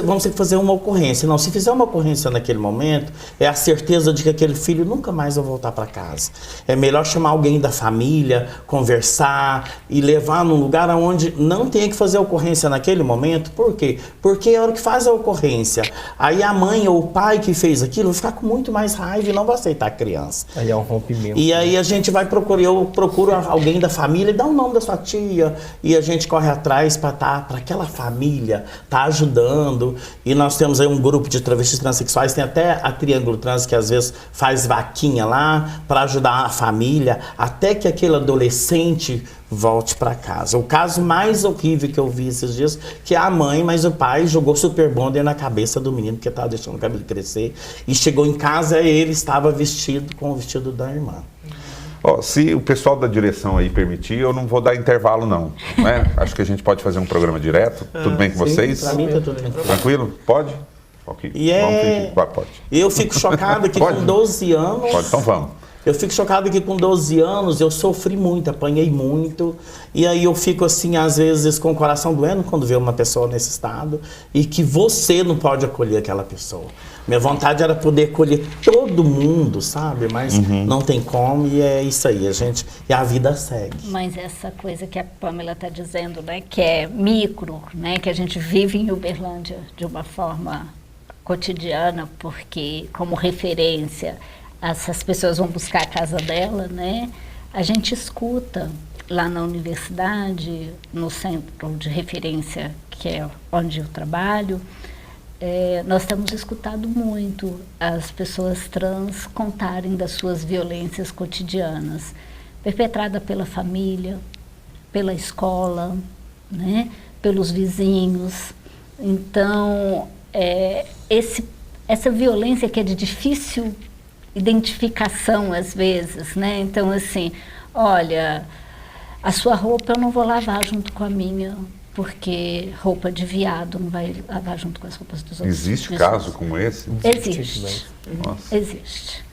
vamos ter que fazer uma ocorrência. Não, se fizer uma ocorrência naquele momento, é a certeza de que aquele filho nunca mais vai voltar para casa. É melhor chamar alguém da família, conversar e levar num lugar onde não tenha que fazer a ocorrência naquele momento. Por quê? Porque é a hora que faz a ocorrência, aí a mãe ou o pai que fez aquilo vai ficar com muito mais raiva e não vai aceitar a criança. Aí é um rompimento. E aí a gente vai procurar, eu procuro alguém da família e dá o nome da sua tia, e a gente corre atrás para aquela família tá ajudando. E nós temos aí um grupo de travestis transexuais, tem até a Triângulo Trans que às vezes faz vaquinha lá para ajudar a família até que aquele adolescente volte para casa. O caso mais horrível que eu vi esses dias, que é a mãe, mas o pai jogou Super Bonder na cabeça do menino, porque estava deixando o cabelo crescer, e chegou em casa e ele estava vestido com o vestido da irmã. Ó, se o pessoal da direção aí permitir, eu não vou dar intervalo não, né? Acho que a gente pode fazer um programa direto. Tudo bem com vocês? Para mim tá tudo tranquilo. Tranquilo? Pode? Ok. E Vamos fingir. Pode. eu fico chocado que Pode? com 12 anos... Pode, então vamos. Eu fico chocado que com 12 anos eu sofri muito, apanhei muito. E aí eu fico assim, às vezes, com o coração doendo quando vê uma pessoa nesse estado e que você não pode acolher aquela pessoa. Minha vontade era poder acolher todo mundo, sabe? Mas não tem como e é isso aí, e a vida segue. Mas essa coisa que a Pamela está dizendo, né, que é micro, né, que a gente vive em Uberlândia de uma forma cotidiana, porque como referência essas pessoas vão buscar a casa dela, né? A gente escuta lá na universidade, no centro de referência, que é onde eu trabalho, nós temos escutado muito as pessoas trans contarem das suas violências cotidianas, perpetrada pela família, pela escola, né? Pelos vizinhos. Então, essa violência que é de difícil identificação às vezes, né? Então, assim, olha, a sua roupa eu não vou lavar junto com a minha, porque roupa de viado não vai lavar junto com as roupas dos outros. Existe caso como esse? Existe. Nossa. Existe.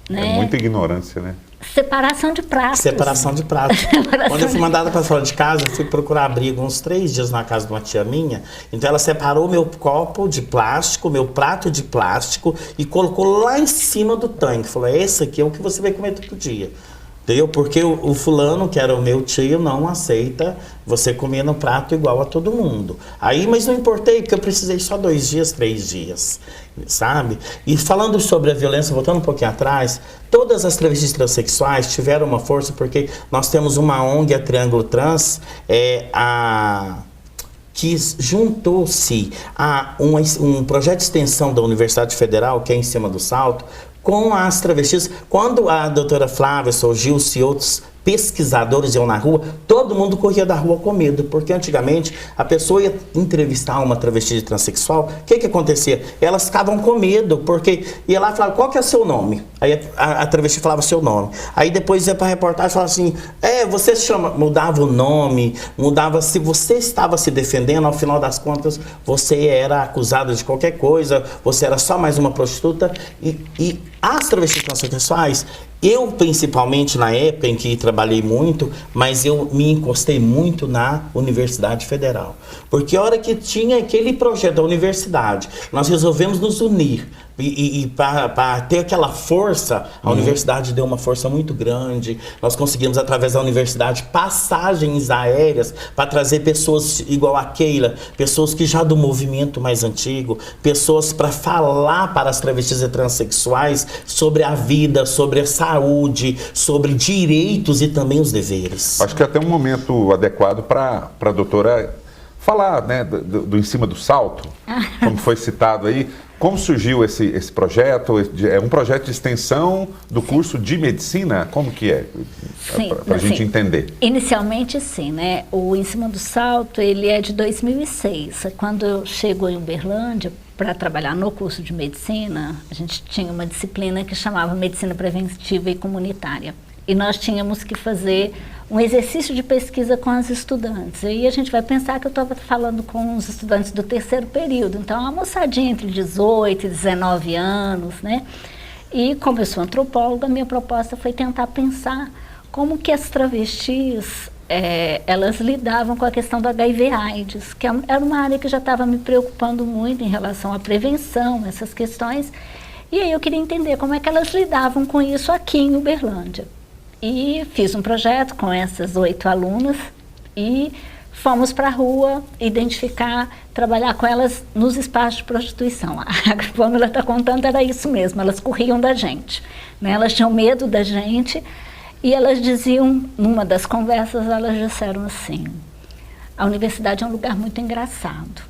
É Né? muita ignorância, né? Separação de pratos. Separação de pratos. Quando eu fui mandada para fora de casa, eu fui procurar abrigo uns 3 dias na casa de uma tia minha. Então ela separou meu copo de plástico, meu prato de plástico e colocou lá em cima do tanque. Falou, esse aqui é o que você vai comer todo dia. Entendeu? Porque o fulano, que era o meu tio, não aceita você comer no prato igual a todo mundo. Aí, mas não importei, porque eu precisei só 2 dias, 3 dias, sabe? E falando sobre a violência, voltando um pouquinho atrás, todas as travestis transexuais tiveram uma força, porque nós temos uma ONG, a Triângulo Trans, que juntou-se a um projeto de extensão da Universidade Federal, que é em Cima do Salto, com as travestis. Quando a doutora Flávia surgiu-se e outros pesquisadores iam na rua, todo mundo corria da rua com medo, porque antigamente a pessoa ia entrevistar uma travesti de transexual, o que acontecia? Elas ficavam com medo, porque ia lá e falava, qual que é o seu nome? Aí a travesti falava seu nome. Aí depois ia para a reportagem e falava assim, você se chama, mudava o nome, mudava, se você estava se defendendo, ao final das contas, você era acusada de qualquer coisa, você era só mais uma prostituta, e as travestis transexuais, eu principalmente na época em que trabalhei muito, mas eu me encostei muito na Universidade Federal. Porque a hora que tinha aquele projeto da universidade, nós resolvemos nos unir. E para ter aquela força, a universidade deu uma força muito grande. Nós conseguimos, através da universidade, passagens aéreas para trazer pessoas igual a Keila, pessoas que já do movimento mais antigo, pessoas para falar para as travestis e transexuais sobre a vida, sobre a saúde, sobre direitos e também os deveres. Acho que é até um momento adequado para a doutora falar, né, do Em Cima do Salto, como foi citado aí. Como surgiu esse projeto? É um projeto de extensão do curso de medicina? Como que é? Para a gente entender. Inicialmente, sim, né? O Em Cima do Salto, ele é de 2006. Quando eu chego em Uberlândia para trabalhar no curso de medicina, a gente tinha uma disciplina que chamava Medicina Preventiva e Comunitária. E nós tínhamos que fazer um exercício de pesquisa com as estudantes. E aí a gente vai pensar que eu estava falando com os estudantes do 3º período. Então, uma moçadinha entre 18 e 19 anos, né? E como eu sou antropóloga, a minha proposta foi tentar pensar como que as travestis, elas lidavam com a questão do HIV/AIDS, que era uma área que já estava me preocupando muito em relação à prevenção, essas questões. E aí eu queria entender como é que elas lidavam com isso aqui em Uberlândia. E fiz um projeto com essas 8 alunas e fomos para a rua identificar, trabalhar com elas nos espaços de prostituição. Como ela está contando, era isso mesmo, elas corriam da gente, né? Elas tinham medo da gente e elas diziam, numa das conversas, elas disseram assim, a universidade é um lugar muito engraçado,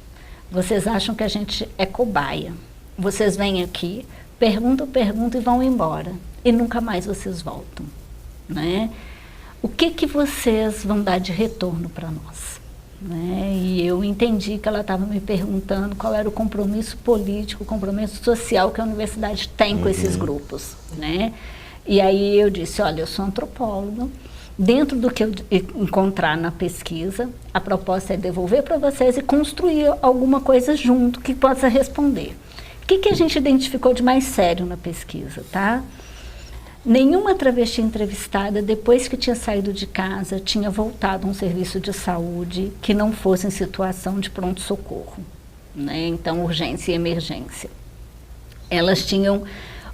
vocês acham que a gente é cobaia, vocês vêm aqui, perguntam e vão embora e nunca mais vocês voltam. Né? O que vocês vão dar de retorno para nós? Né? E eu entendi que ela estava me perguntando qual era o compromisso político, o compromisso social que a universidade tem com esses grupos. Né? E aí eu disse, olha, eu sou antropóloga, dentro do que eu encontrar na pesquisa, a proposta é devolver para vocês e construir alguma coisa junto que possa responder. O que a gente identificou de mais sério na pesquisa, tá? Nenhuma travesti entrevistada, depois que tinha saído de casa, tinha voltado a um serviço de saúde que não fosse em situação de pronto-socorro, né? Então, urgência e emergência. Elas tinham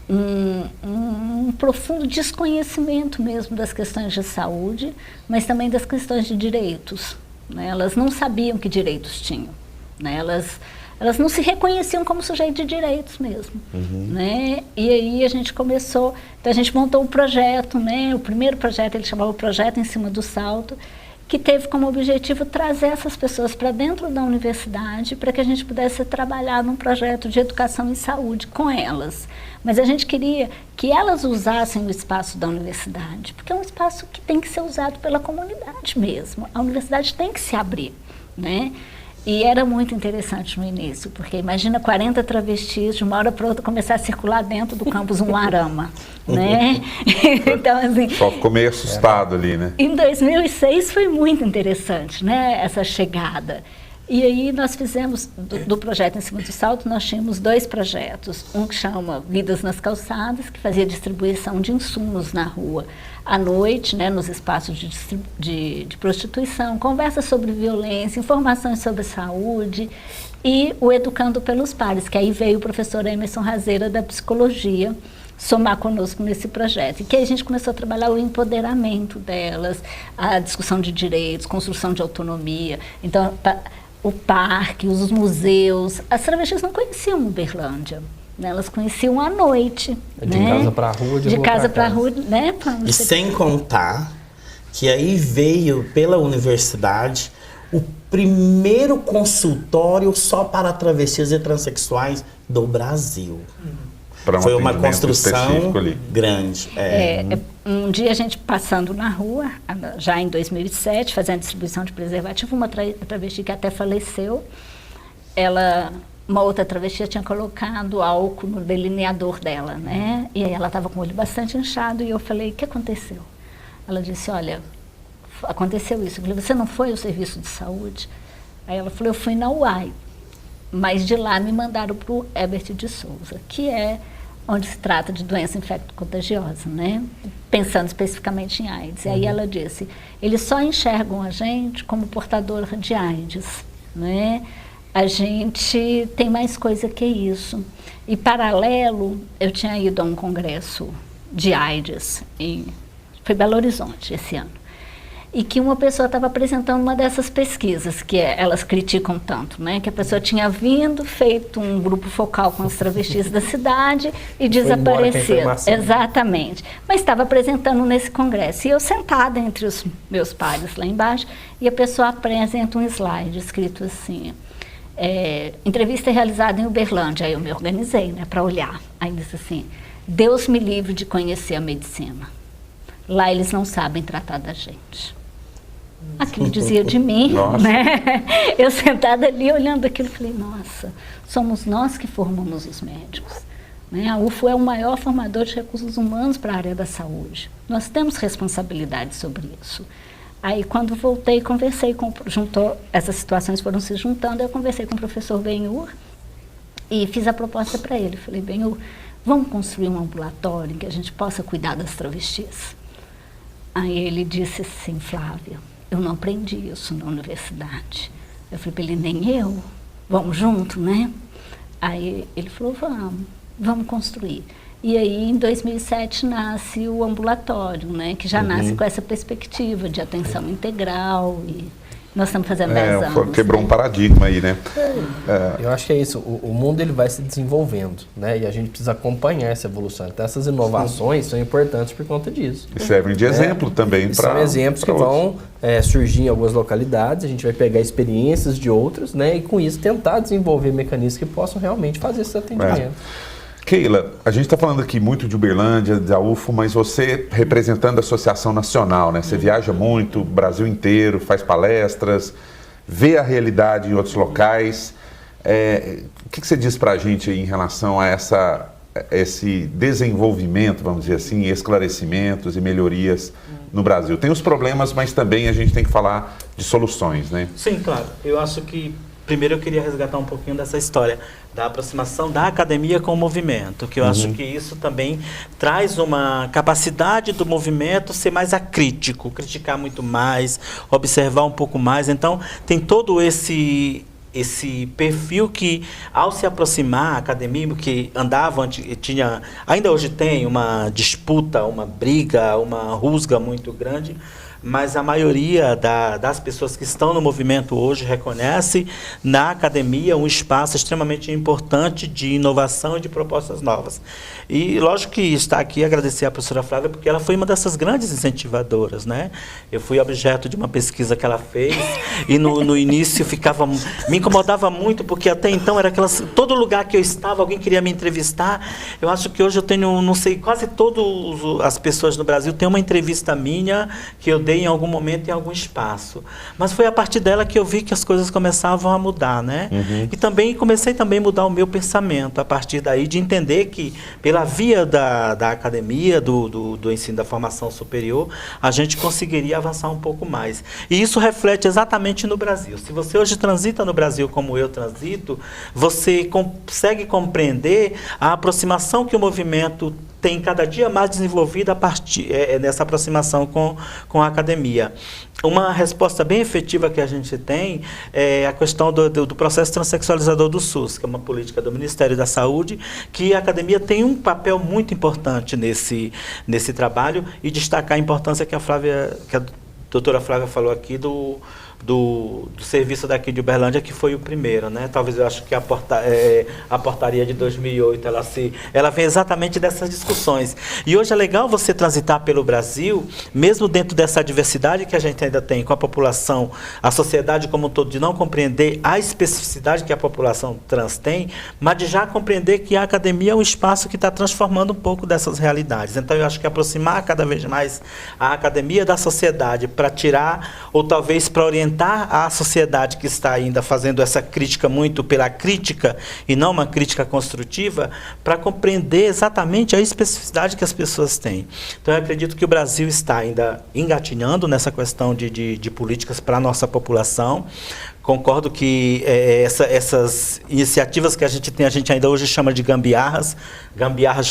um profundo desconhecimento mesmo das questões de saúde, mas também das questões de direitos, né? Elas não sabiam que direitos tinham, né? Elas não se reconheciam como sujeito de direitos mesmo, né? E aí a gente começou, então a gente montou um projeto, né? O primeiro projeto, ele chamava o Projeto Em Cima do Salto, que teve como objetivo trazer essas pessoas para dentro da universidade para que a gente pudesse trabalhar num projeto de educação e saúde com elas. Mas a gente queria que elas usassem o espaço da universidade, porque é um espaço que tem que ser usado pela comunidade mesmo. A universidade tem que se abrir, né? E era muito interessante no início, porque imagina 40 travestis, de uma hora para outra, começar a circular dentro do campus um arama, né? Então, assim... Só ficou meio assustado ali, né? Em 2006 foi muito interessante, né, essa chegada. E aí nós fizemos, do projeto Em Cima do Salto, nós tínhamos 2 projetos. Um que chama Vidas nas Calçadas, que fazia distribuição de insumos na rua à noite, né, nos espaços de prostituição, conversas sobre violência, informações sobre saúde, e o Educando pelos Pares, que aí veio o professor Emerson Razeira da Psicologia somar conosco nesse projeto. E que aí a gente começou a trabalhar o empoderamento delas, a discussão de direitos, construção de autonomia. Então, o parque, os museus. As travestis não conheciam Uberlândia, né? Elas conheciam à noite. De né? casa para a rua, de casa para a rua, né? E sem contar que aí veio pela universidade o primeiro consultório só para travestis e transexuais do Brasil. Foi uma construção grande. Um dia a gente passando na rua, já em 2007, fazendo distribuição de preservativo, uma travesti que até faleceu, uma outra travesti tinha colocado álcool no delineador dela, né? E aí ela estava com o olho bastante inchado e eu falei, o que aconteceu? Ela disse, olha, aconteceu isso. Eu falei, você não foi ao serviço de saúde? Aí ela falou, eu fui na UAI, mas de lá me mandaram para o Herbert de Souza, que é onde se trata de doença infecto-contagiosa, né? Pensando especificamente em AIDS. E aí ela disse, eles só enxergam a gente como portador de AIDS, né? A gente tem mais coisa que isso. E paralelo, eu tinha ido a um congresso de AIDS, foi Belo Horizonte esse ano, e que uma pessoa estava apresentando uma dessas pesquisas que elas criticam tanto, né? Que a pessoa tinha vindo, feito um grupo focal com as travestis da cidade e desaparecido. Exatamente. Mas estava apresentando nesse congresso. E eu sentada entre os meus pares lá embaixo, e a pessoa apresenta um slide escrito assim, entrevista realizada em Uberlândia. Aí eu me organizei, né, para olhar. Aí disse assim, Deus me livre de conhecer a medicina. Lá eles não sabem tratar da gente. Aquilo dizia de mim, né? Eu sentada ali olhando aquilo, falei, nossa, somos nós que formamos os médicos, né? A UFO é o maior formador de recursos humanos para a área da saúde. Nós temos responsabilidade sobre isso. Aí quando voltei, conversei essas situações foram se juntando, eu conversei com o professor Benhur e fiz a proposta para ele. Falei, Benhur, vamos construir um ambulatório em que a gente possa cuidar das travestis? Aí ele disse assim, Flávia, eu não aprendi isso na universidade. Eu falei para ele, nem eu. Vamos junto, né? Aí ele falou, vamos construir. E aí, em 2007, nasce o ambulatório, né? Que já nasce com essa perspectiva de atenção integral. E nós estamos fazendo 10 anos. Quebrou um paradigma aí, né? Eu acho que é isso. O mundo ele vai se desenvolvendo, né? E a gente precisa acompanhar essa evolução. Então, essas inovações são importantes por conta disso. E servem de exemplo também para são exemplos que vão surgir em algumas localidades. A gente vai pegar experiências de outras, né? E com isso tentar desenvolver mecanismos que possam realmente fazer esse atendimento. Keila, a gente está falando aqui muito de Uberlândia, da UFO, mas você representando a Associação Nacional, né? Você viaja muito, o Brasil inteiro, faz palestras, vê a realidade em outros locais. O que você diz para a gente aí em relação a esse desenvolvimento, vamos dizer assim, esclarecimentos e melhorias no Brasil? Tem os problemas, mas também a gente tem que falar de soluções, né? Sim, claro. Eu acho que Primeiro eu queria resgatar um pouquinho dessa história da aproximação da academia com o movimento, que eu acho que isso também traz uma capacidade do movimento ser mais acrítico, criticar muito mais, observar um pouco mais. Então, tem todo esse perfil que, ao se aproximar, a academia, que andava, tinha, ainda hoje tem uma disputa, uma briga, uma rusga muito grande, mas a maioria das pessoas que estão no movimento hoje reconhece na academia um espaço extremamente importante de inovação e de propostas novas. E lógico que está aqui agradecer à professora Flávia, porque ela foi uma dessas grandes incentivadoras, né? Eu fui objeto de uma pesquisa que ela fez e no início me incomodava muito, porque até então era todo lugar que eu estava, alguém queria me entrevistar. Eu acho que hoje eu tenho, não sei, quase todas as pessoas no Brasil têm uma entrevista minha que eu dei em algum momento, em algum espaço. Mas foi a partir dela que eu vi que as coisas começavam a mudar, né? E comecei também a mudar o meu pensamento, a partir daí de entender que, pela via da academia, do ensino da formação superior, a gente conseguiria avançar um pouco mais. E isso reflete exatamente no Brasil. Se você hoje transita no Brasil como eu transito, você consegue compreender a aproximação que o movimento tem cada dia mais desenvolvida a partir nessa aproximação com a academia. Uma resposta bem efetiva que a gente tem é a questão do processo transexualizador do SUS, que é uma política do Ministério da Saúde, que a academia tem um papel muito importante nesse trabalho, e destacar a importância que a doutora Flávia falou aqui do serviço daqui de Uberlândia, que foi o primeiro, né? Talvez eu acho que a portaria de 2008, ela vem exatamente dessas discussões. E hoje é legal você transitar pelo Brasil, mesmo dentro dessa diversidade que a gente ainda tem com a população, a sociedade como um todo, de não compreender a especificidade que a população trans tem, mas de já compreender que a academia é um espaço que está transformando um pouco dessas realidades. Então eu acho que aproximar cada vez mais a academia da sociedade para tirar, ou talvez para orientar a sociedade que está ainda fazendo essa crítica muito pela crítica e não uma crítica construtiva, para compreender exatamente a especificidade que as pessoas têm. Então eu acredito que o Brasil está ainda engatinhando nessa questão de políticas para a nossa população. Concordo que essas iniciativas que a gente ainda hoje chama de gambiarras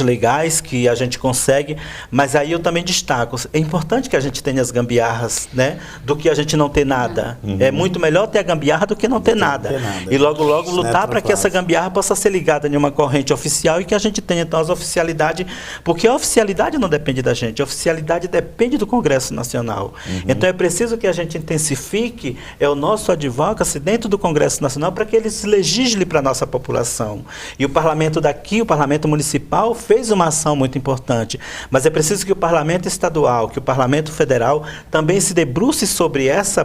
legais, que a gente consegue, mas aí eu também destaco, é importante que a gente tenha as gambiarras, né, do que a gente não ter nada. É muito melhor ter a gambiarra do que não ter nada. E logo lutar para que essa gambiarra possa ser ligada em uma corrente oficial e que a gente tenha então as oficialidades, porque a oficialidade não depende da gente, a oficialidade depende do Congresso Nacional. Então é preciso que a gente intensifique o nosso advocacy dentro do Congresso Nacional para que ele se legisle para a nossa população. E o parlamento daqui, o parlamento municipal, fez uma ação muito importante, mas é preciso que o parlamento estadual, que o parlamento federal também se debruce sobre essa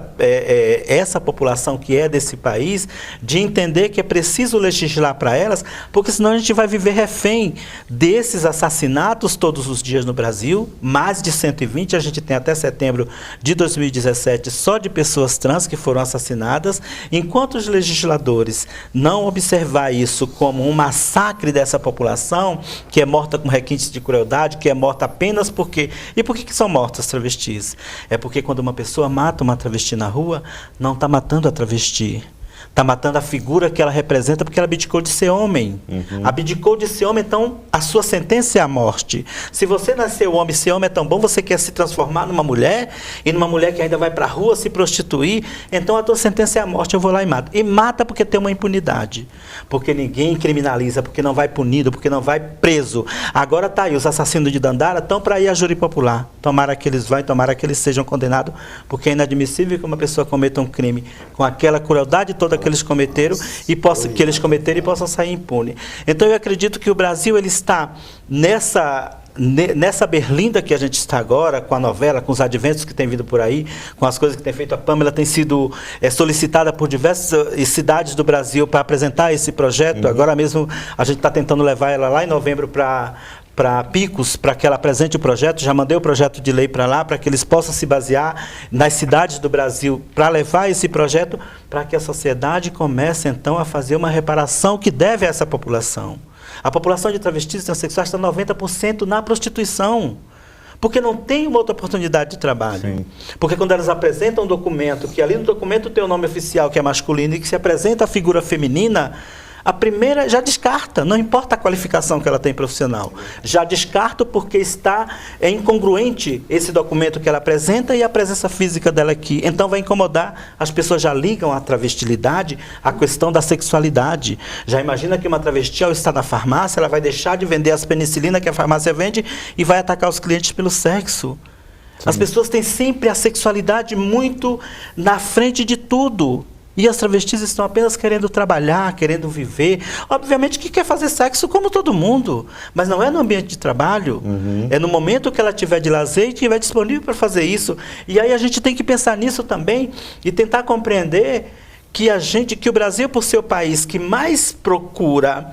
população que é desse país, de entender que é preciso legislar para elas, porque senão a gente vai viver refém desses assassinatos todos os dias no Brasil, mais de 120, a gente tem até setembro de 2017 só de pessoas trans que foram assassinadas. Enquanto os legisladores não observar isso como um massacre dessa população, que é morta com requintes de crueldade, que é morta apenas porque... E por que são mortas travestis? É porque quando uma pessoa mata uma travesti na rua, não está matando a travesti. Está matando a figura que ela representa, porque ela abdicou de ser homem. Abdicou de ser homem, então a sua sentença é a morte. Se você nasceu homem, ser homem é tão bom, você quer se transformar numa mulher, e numa mulher que ainda vai para a rua se prostituir, então a tua sentença é a morte, eu vou lá e mato. E mata porque tem uma impunidade. Porque ninguém criminaliza, porque não vai punido, porque não vai preso. Agora tá aí, os assassinos de Dandara estão para ir a júri popular. Tomara que eles vão, tomara que eles sejam condenados, porque é inadmissível que uma pessoa cometa um crime com aquela crueldade toda que eles cometeram e possam sair impune. Então eu acredito que o Brasil ele está nessa berlinda que a gente está agora, com a novela, com os adventos que tem vindo por aí, com as coisas que tem feito. A Pâmela tem sido solicitada por diversas cidades do Brasil para apresentar esse projeto. Agora mesmo a gente está tentando levar ela lá em novembro para Picos, para que ela apresente o projeto. Já mandei o projeto de lei para lá, para que eles possam se basear nas cidades do Brasil, para levar esse projeto, para que a sociedade comece, então, a fazer uma reparação que deve a essa população. A população de travestis e transexuais está 90% na prostituição. Porque não tem uma outra oportunidade de trabalho. Sim. Porque quando elas apresentam um documento, que ali no documento tem o nome oficial, que é masculino, e que se apresenta a figura feminina, a primeira já descarta, não importa a qualificação que ela tem profissional. Já descarto porque é incongruente esse documento que ela apresenta e a presença física dela aqui. Então vai incomodar, as pessoas já ligam a travestilidade à questão da sexualidade. Já imagina que uma travesti, ao estar na farmácia, ela vai deixar de vender as penicilinas que a farmácia vende e vai atacar os clientes pelo sexo. Sim. As pessoas têm sempre a sexualidade muito na frente de tudo. E as travestis estão apenas querendo trabalhar, querendo viver. Obviamente que quer fazer sexo como todo mundo, mas não é no ambiente de trabalho. É no momento que ela tiver de lazer e estiver disponível para fazer isso. E aí a gente tem que pensar nisso também e tentar compreender que o Brasil, por ser o país que mais procura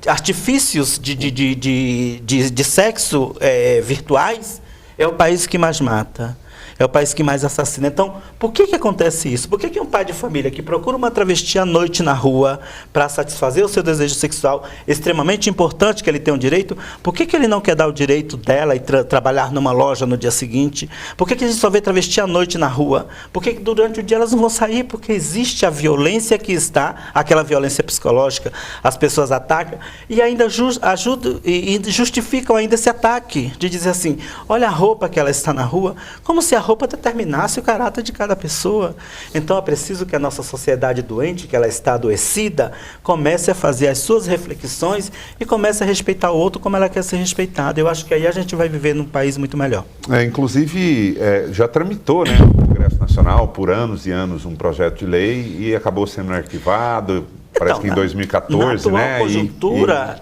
artifícios de sexo virtuais, é o país que mais mata. É o país que mais assassina. Então, por que acontece isso? Por que um pai de família que procura uma travesti à noite na rua para satisfazer o seu desejo sexual, extremamente importante que ele tenha um direito, por que ele não quer dar o direito dela e trabalhar numa loja no dia seguinte? Por que a gente só vê travesti à noite na rua? Por que durante o dia elas não vão sair? Porque existe a violência que está, aquela violência psicológica, as pessoas atacam e ainda ajudam e justificam ainda esse ataque, de dizer assim, olha a roupa que ela está na rua, como se a roupa determinasse o caráter de cada pessoa. Então é preciso que a nossa sociedade doente, que ela está adoecida, comece a fazer as suas reflexões e comece a respeitar o outro como ela quer ser respeitada. Eu acho que aí a gente vai viver num país muito melhor. Inclusive, já tramitou, né, no Congresso Nacional por anos e anos um projeto de lei e acabou sendo arquivado. Parece que em 2014, na né? Conjuntura,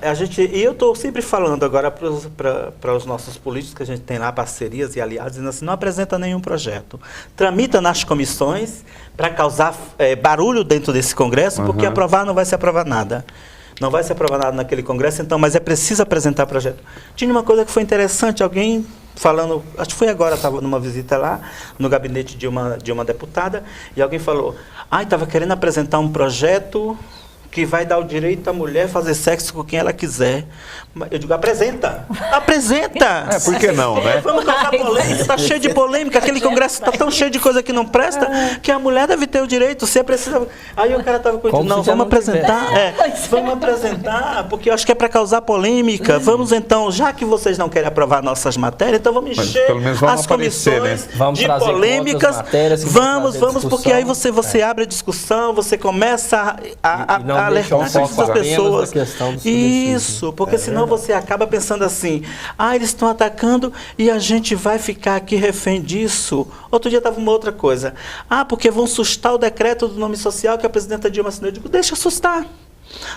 eu estou sempre falando agora para os nossos políticos, que a gente tem lá parcerias e aliados, dizendo assim, não apresenta nenhum projeto. Tramita nas comissões para causar barulho dentro desse Congresso, porque aprovar não vai se aprovar nada. Não vai se aprovar nada naquele Congresso, então, mas é preciso apresentar projeto. Tinha uma coisa que foi interessante, alguém falando, acho que foi agora, estava numa visita lá, no gabinete de uma deputada, e alguém falou, estava querendo apresentar um projeto que vai dar o direito à mulher fazer sexo com quem ela quiser. Eu digo, apresenta! Apresenta! Por que não, né? Vamos causar polêmica, está cheio de polêmica, aquele congresso está tão cheio de coisa que não presta, que a mulher deve ter o direito, você precisa... Aí o cara estava com isso, não, vamos apresentar, vamos apresentar, porque eu acho que é para causar polêmica, vamos então, já que vocês não querem aprovar nossas matérias, então vamos encher as comissões de polêmicas, vamos, porque aí você abre a discussão, você começa a alertar as pessoas. Isso, porque senão você acaba pensando assim, eles estão atacando e a gente vai ficar aqui refém disso. Outro dia estava uma outra coisa. Porque vão sustar o decreto do nome social que a presidenta Dilma assinou. Eu digo, deixa assustar.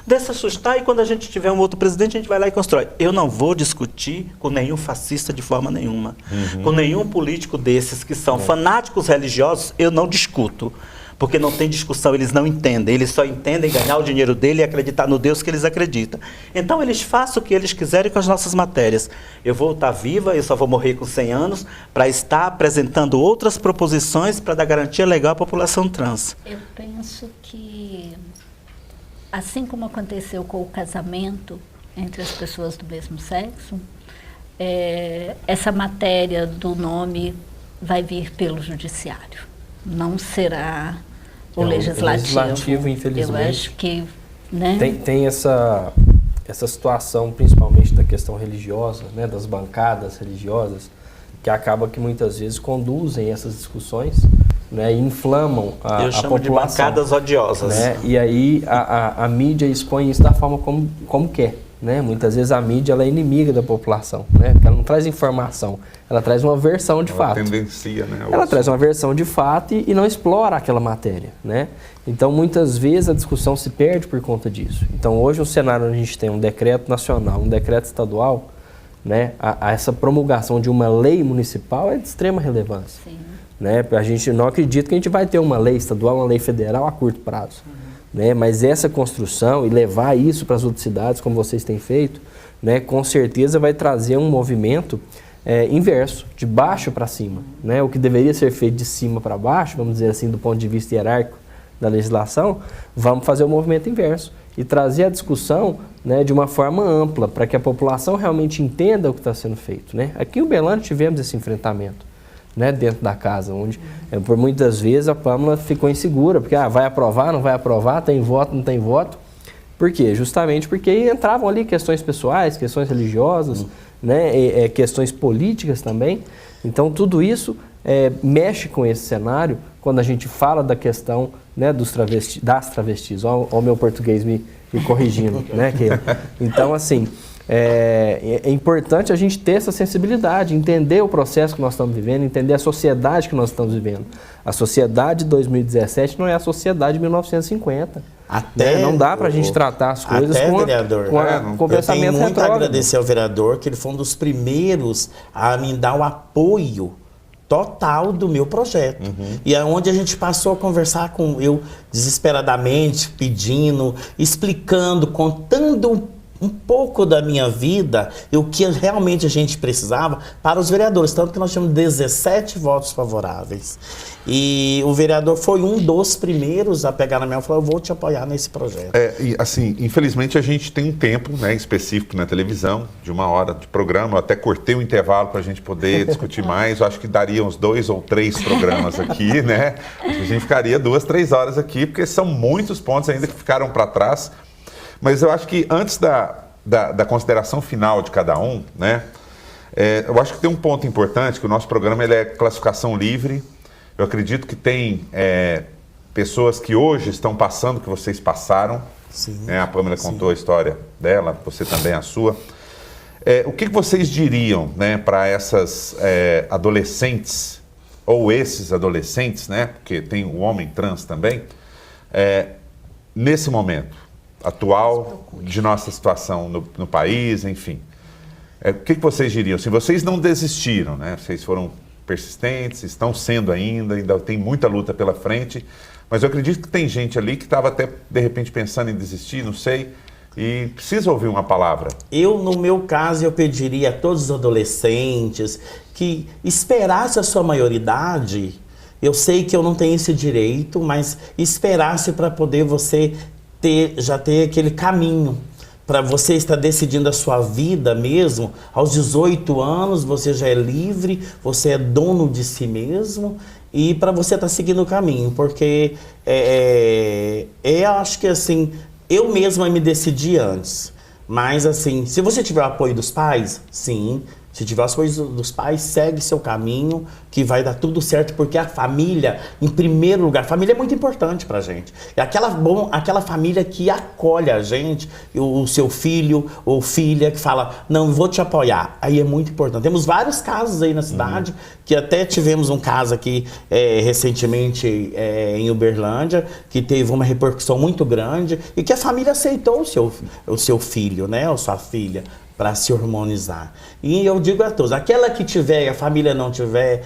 Deixa assustar e quando a gente tiver um outro presidente, a gente vai lá e constrói. Eu não vou discutir com nenhum fascista de forma nenhuma. Com nenhum político desses que são fanáticos religiosos, eu não discuto. Porque não tem discussão, eles não entendem. Eles só entendem ganhar o dinheiro dele e acreditar no Deus que eles acreditam. Então, eles façam o que eles quiserem com as nossas matérias. Eu vou estar viva, eu só vou morrer com 100 anos, para estar apresentando outras proposições para dar garantia legal à população trans. Eu penso que, assim como aconteceu com o casamento entre as pessoas do mesmo sexo, essa matéria do nome vai vir pelo judiciário. Não será o legislativo, infelizmente. Eu acho que, né? Tem essa situação, principalmente da questão religiosa, né, das bancadas religiosas, que acaba que muitas vezes conduzem essas discussões, né, e inflamam a população. Eu chamo de bancadas odiosas. Né, e aí a mídia expõe isso da forma como quer. Né? Muitas vezes a mídia ela é inimiga da população, né? Porque ela não traz informação, ela traz uma versão de fato. Tendencia, né? Ela traz uma versão de fato e não explora aquela matéria, né? Então muitas vezes a discussão se perde por conta disso. Então hoje no cenário onde a gente tem um decreto nacional, um decreto estadual, né? Essa promulgação de uma lei municipal é de extrema relevância. Sim. Né? A gente não acredita que a gente vai ter uma lei estadual, uma lei federal a curto prazo. Né? Mas essa construção e levar isso para as outras cidades, como vocês têm feito, né, com certeza vai trazer um movimento inverso, de baixo para cima. Né? O que deveria ser feito de cima para baixo, vamos dizer assim, do ponto de vista hierárquico da legislação, vamos fazer o movimento inverso, e trazer a discussão, né, de uma forma ampla, para que a população realmente entenda o que está sendo feito, né? Aqui em Uberlândia tivemos esse enfrentamento, né, dentro da casa, onde por muitas vezes a Pâmela ficou insegura, porque vai aprovar, não vai aprovar, tem voto, não tem voto. Por quê? Justamente porque entravam ali questões pessoais, questões religiosas, né, questões políticas também. Então tudo isso mexe com esse cenário quando a gente fala da questão, né, das travestis. Olha o meu português me corrigindo, né, Keila? Então, assim, é importante a gente ter essa sensibilidade, entender o processo que nós estamos vivendo, entender a sociedade que nós estamos vivendo. A sociedade de 2017 não é a sociedade de 1950. Até, não dá para a gente tratar as coisas com pensamento retrógrado. Eu tenho muito a agradecer ao vereador, que ele foi um dos primeiros a me dar o apoio total do meu projeto. E é onde a gente passou a conversar com eu desesperadamente, pedindo, explicando, contando um pouco da minha vida e o que realmente a gente precisava para os vereadores, tanto que nós tínhamos 17 votos favoráveis. E o vereador foi um dos primeiros a pegar na minha mão e falar, eu vou te apoiar nesse projeto. E assim, infelizmente a gente tem um tempo, né, específico na televisão, de 1 hora de programa. Eu até cortei o intervalo para a gente poder discutir mais. Eu acho que daria uns 2 ou 3 programas aqui, né? A gente ficaria 2, 3 horas aqui, porque são muitos pontos ainda que ficaram para trás. Mas eu acho que antes da consideração final de cada um, né, eu acho que tem um ponto importante, que o nosso programa ele é classificação livre. Eu acredito que tem pessoas que hoje estão passando o que vocês passaram. Sim, né? A Pâmela contou a história dela, você também a sua. O que vocês diriam, né, para essas adolescentes, ou esses adolescentes, né, porque tem o homem trans também, nesse momento atual de nossa situação no país, enfim. O que vocês diriam? Se vocês não desistiram, né? Vocês foram persistentes, estão sendo ainda tem muita luta pela frente, mas eu acredito que tem gente ali que estava até, de repente, pensando em desistir, não sei, e precisa ouvir uma palavra. No meu caso, eu pediria a todos os adolescentes que esperasse a sua maioridade. Eu sei que eu não tenho esse direito, mas esperasse para poder você já ter aquele caminho, para você estar decidindo a sua vida mesmo. Aos 18 anos você já é livre, você é dono de si mesmo, e para você estar seguindo o caminho, porque eu acho que assim, eu mesma me decidi antes, mas assim, se você tiver o apoio dos pais, sim. Se tiver as coisas dos pais, segue seu caminho, que vai dar tudo certo, porque a família, em primeiro lugar, a família é muito importante pra gente. É aquela família que acolhe a gente, o seu filho ou filha, que fala, não, vou te apoiar. Aí é muito importante. Temos vários casos aí na cidade, que até tivemos um caso aqui recentemente em Uberlândia, que teve uma repercussão muito grande, e que a família aceitou o seu filho, né, ou sua filha, para se hormonizar. E eu digo a todos, aquela que tiver e a família não tiver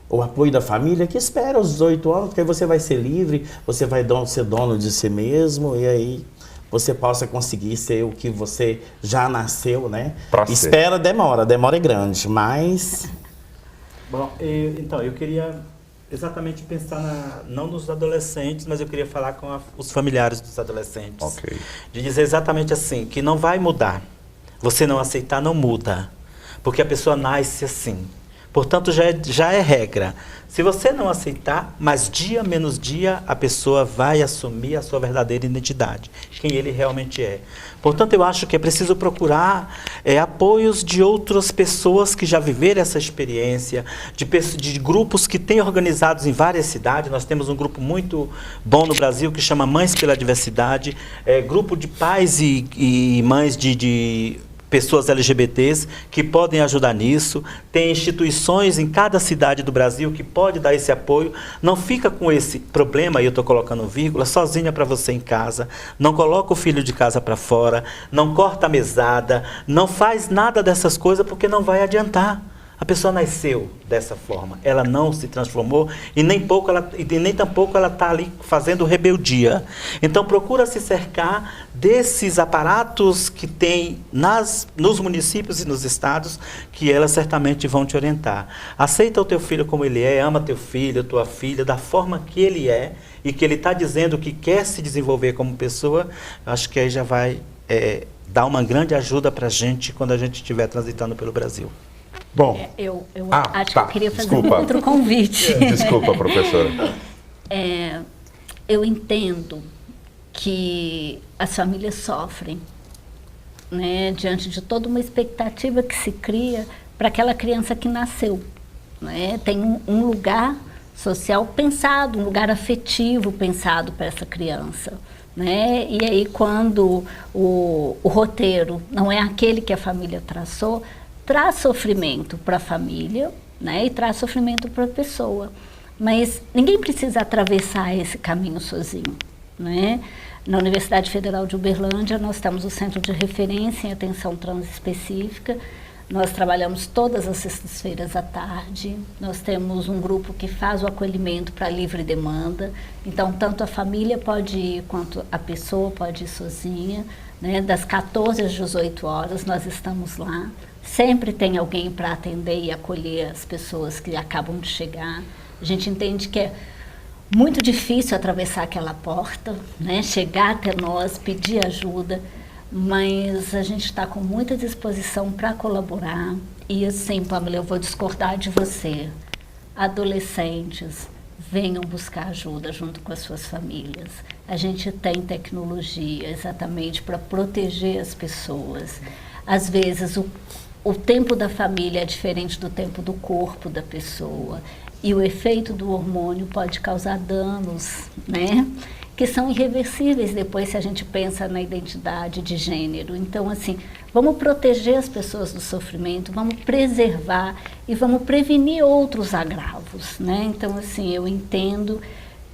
o apoio da família, que espera os 18 anos, porque aí você vai ser livre, você vai ser dono de si mesmo, e aí você possa conseguir ser o que você já nasceu, né? Espera, demora é grande, mas... Bom, então, eu queria exatamente pensar não nos adolescentes, mas eu queria falar com os familiares dos adolescentes. Okay. De dizer exatamente assim, que não vai mudar. Você não aceitar, não muda. Porque a pessoa nasce assim. Portanto, já é regra. Se você não aceitar, mais dia menos dia, a pessoa vai assumir a sua verdadeira identidade, quem ele realmente é. Portanto, eu acho que é preciso procurar apoios de outras pessoas que já viveram essa experiência, de grupos que têm organizados em várias cidades. Nós temos um grupo muito bom no Brasil que chama Mães pela Diversidade, grupo de pais e mães de pessoas LGBTs que podem ajudar nisso. Tem instituições em cada cidade do Brasil que pode dar esse apoio. Não fica com esse problema, aí eu estou colocando vírgula, sozinha para você em casa. Não coloca o filho de casa para fora, não corta a mesada, não faz nada dessas coisas porque não vai adiantar. A pessoa nasceu dessa forma, ela não se transformou e nem tampouco ela está ali fazendo rebeldia. Então procura se cercar desses aparatos que tem nos municípios e nos estados, que elas certamente vão te orientar. Aceita o teu filho como ele é, ama teu filho, tua filha, da forma que ele é e que ele está dizendo que quer se desenvolver como pessoa. Acho que aí já vai dar uma grande ajuda para a gente quando a gente estiver transitando pelo Brasil. Bom, Eu acho que eu queria fazer um outro convite. Desculpa, professora. Eu entendo que as famílias sofrem, né, diante de toda uma expectativa que se cria para aquela criança que nasceu. Né? Tem um lugar social pensado, um lugar afetivo pensado para essa criança. Né? E aí, quando o roteiro não é aquele que a família traçou, traz sofrimento para a família, né? E traz sofrimento para a pessoa. Mas ninguém precisa atravessar esse caminho sozinho. Né? Na Universidade Federal de Uberlândia, nós temos o Centro de Referência em Atenção Transespecífica. Nós trabalhamos todas as sextas-feiras à tarde. Nós temos um grupo que faz o acolhimento para livre demanda. Então, tanto a família pode ir, quanto a pessoa pode ir sozinha. Né? Das 14 às 18 horas, nós estamos lá. Sempre tem alguém para atender e acolher as pessoas que acabam de chegar. A gente entende que é muito difícil atravessar aquela porta, né? Chegar até nós, pedir ajuda, mas a gente está com muita disposição para colaborar. E assim, Pamela, eu vou discordar de você. Adolescentes, venham buscar ajuda junto com as suas famílias. A gente tem tecnologia exatamente para proteger as pessoas. Às vezes, o tempo da família é diferente do tempo do corpo da pessoa. E o efeito do hormônio pode causar danos, né? Que são irreversíveis depois se a gente pensa na identidade de gênero. Então, assim, vamos proteger as pessoas do sofrimento, vamos preservar e vamos prevenir outros agravos, né? Então, assim, eu entendo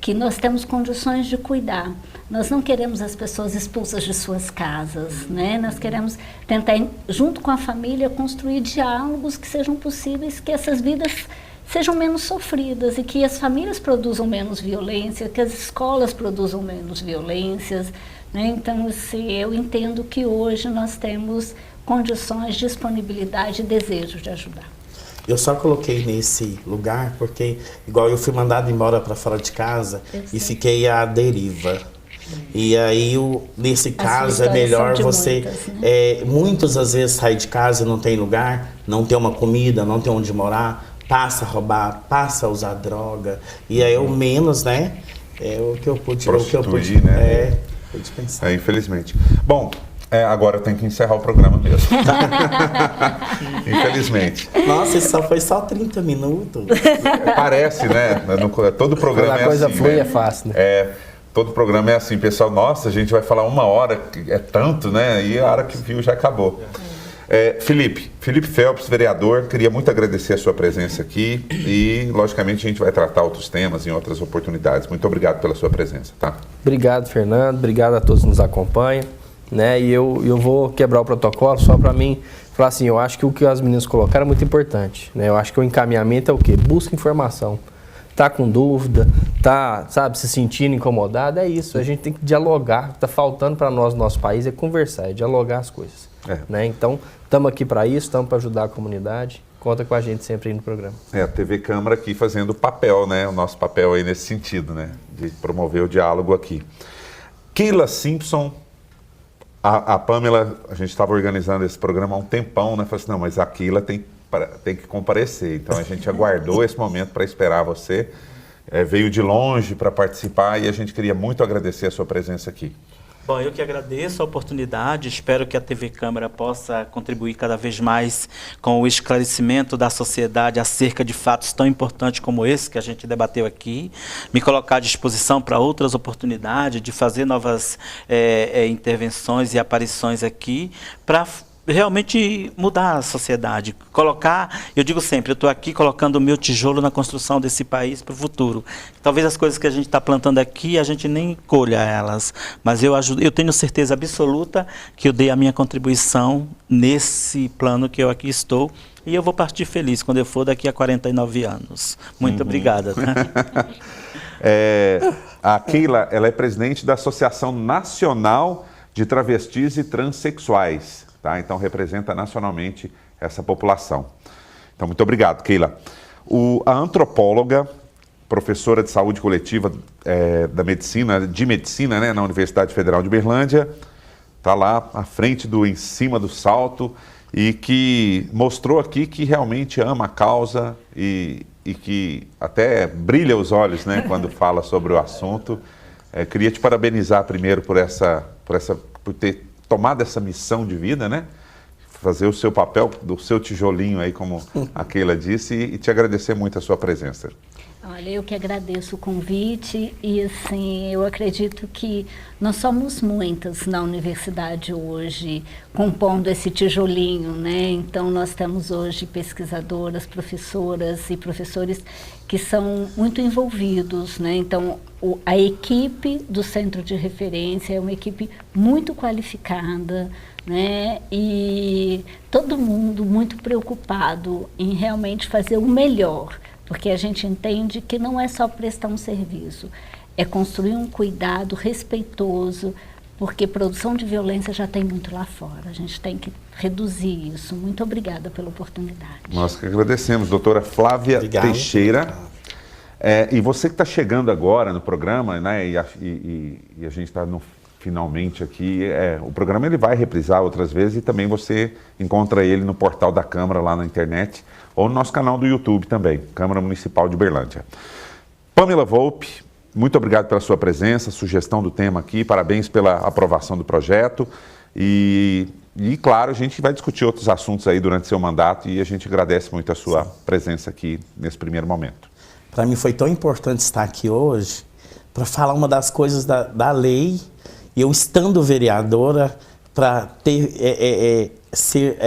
que nós temos condições de cuidar. Nós não queremos as pessoas expulsas de suas casas, né? Nós queremos tentar, junto com a família, construir diálogos que sejam possíveis, que essas vidas sejam menos sofridas e que as famílias produzam menos violência, que as escolas produzam menos violências. Né? Então, assim, eu entendo que hoje nós temos condições, disponibilidade e desejo de ajudar. Eu só coloquei nesse lugar porque, igual eu fui mandado embora para fora de casa e fiquei à deriva. E aí, nesse caso, é melhor você... Muitas, né? Muitos, às vezes, saem de casa e não tem lugar, não tem uma comida, não tem onde morar, passa a roubar, passa a usar droga. E aí, o menos, né? É o que eu pude... Prostituir, né? Pude pensar. Infelizmente. Bom... agora eu tenho que encerrar o programa mesmo. Infelizmente. Nossa, isso foi só 30 minutos. Parece, né? Todo programa quando a é coisa assim, flui, né? é fácil, né? Todo programa é assim, pessoal, nossa, a gente vai falar 1 hora, é tanto, né? E a hora que viu já acabou. Felipe Phelps, vereador, queria muito agradecer a sua presença aqui e, logicamente, a gente vai tratar outros temas em outras oportunidades. Muito obrigado pela sua presença, tá? Obrigado, Fernando. Obrigado a todos que nos acompanham. Né? E eu vou quebrar o protocolo só para mim falar assim, eu acho que o que as meninas colocaram é muito importante, né? Eu acho que o encaminhamento é o quê? Busca informação. Tá com dúvida, tá, sabe, se sentindo incomodado, é isso. A gente tem que dialogar. O que tá faltando para nós no nosso país é conversar, é dialogar as coisas. Né? Então, estamos aqui para isso, estamos para ajudar a comunidade. Conta com a gente sempre aí no programa. A TV Câmara aqui fazendo o papel, né? O nosso papel aí nesse sentido, né? De promover o diálogo aqui. Keila Simpson. A Pamela, a gente estava organizando esse programa há um tempão, né? Falei assim, não, mas a Keila tem que comparecer. Então a gente aguardou esse momento para esperar você. Veio de longe para participar e a gente queria muito agradecer a sua presença aqui. Bom, eu que agradeço a oportunidade, espero que a TV Câmara possa contribuir cada vez mais com o esclarecimento da sociedade acerca de fatos tão importantes como esse que a gente debateu aqui, me colocar à disposição para outras oportunidades, de fazer novas intervenções e aparições aqui, para realmente mudar a sociedade, colocar, eu digo sempre, eu estou aqui colocando o meu tijolo na construção desse país para o futuro. Talvez as coisas que a gente está plantando aqui, a gente nem colha elas, mas eu tenho certeza absoluta que eu dei a minha contribuição nesse plano que eu aqui estou, e eu vou partir feliz quando eu for daqui a 49 anos. Muito obrigada. Tá? A Keila, ela é presidente da Associação Nacional de Travestis e Transsexuais. Tá? Então, representa nacionalmente essa população. Então, muito obrigado, Keila. A antropóloga, professora de saúde coletiva de medicina, né, na Universidade Federal de Uberlândia, está lá à frente em cima do salto e que mostrou aqui que realmente ama a causa e que até brilha os olhos, né, quando fala sobre o assunto. Queria te parabenizar primeiro por ter tomado essa missão de vida, né? Fazer o seu papel, do seu tijolinho aí, como a Keila disse, e te agradecer muito a sua presença. Olha, eu que agradeço o convite e, assim, eu acredito que nós somos muitas na universidade hoje, compondo esse tijolinho, né? Então, nós temos hoje pesquisadoras, professoras e professores que são muito envolvidos, né? Então, a equipe do Centro de Referência é uma equipe muito qualificada, né? E todo mundo muito preocupado em realmente fazer o melhor, porque a gente entende que não é só prestar um serviço, é construir um cuidado respeitoso, porque produção de violência já tem muito lá fora, a gente tem que reduzir isso. Muito obrigada pela oportunidade. Nós que agradecemos, doutora Flávia Teixeira. E você que está chegando agora no programa, né, e a gente está finalmente aqui, o programa ele vai reprisar outras vezes e também você encontra ele no portal da Câmara lá na internet ou no nosso canal do YouTube também, Câmara Municipal de Uberlândia. Pamela Volpe, muito obrigado pela sua presença, sugestão do tema aqui, parabéns pela aprovação do projeto e claro, a gente vai discutir outros assuntos aí durante seu mandato e a gente agradece muito a sua presença aqui nesse primeiro momento. Para mim foi tão importante estar aqui hoje para falar uma das coisas da lei. Eu, estando vereadora, para ser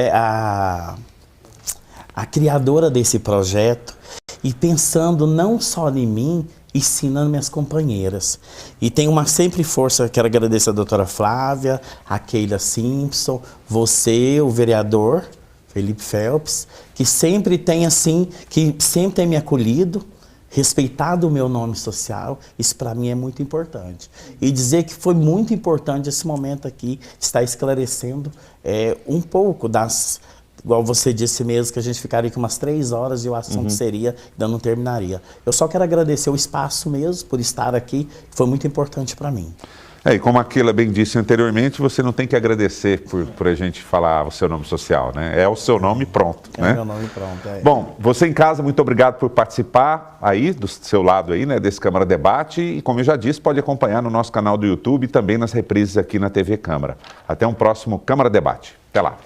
a criadora desse projeto e pensando não só em mim, ensinando minhas companheiras. E tenho uma sempre força, quero agradecer a doutora Flávia, a Keila Simpson, você, o vereador Felipe Phelps, que sempre tem me acolhido, respeitado o meu nome social. Isso para mim é muito importante. E dizer que foi muito importante esse momento aqui, estar esclarecendo um pouco igual você disse mesmo, que a gente ficaria aqui umas 3 horas e o assunto ainda não terminaria. Eu só quero agradecer o espaço mesmo, por estar aqui, foi muito importante para mim. E como a Keila bem disse anteriormente, você não tem que agradecer por a gente falar o seu nome social, né? É o seu nome pronto, né? É o meu nome pronto, Bom, você em casa, muito obrigado por participar aí, do seu lado aí, né, desse Câmara Debate. E como eu já disse, pode acompanhar no nosso canal do YouTube e também nas reprises aqui na TV Câmara. Até um próximo Câmara Debate. Até lá.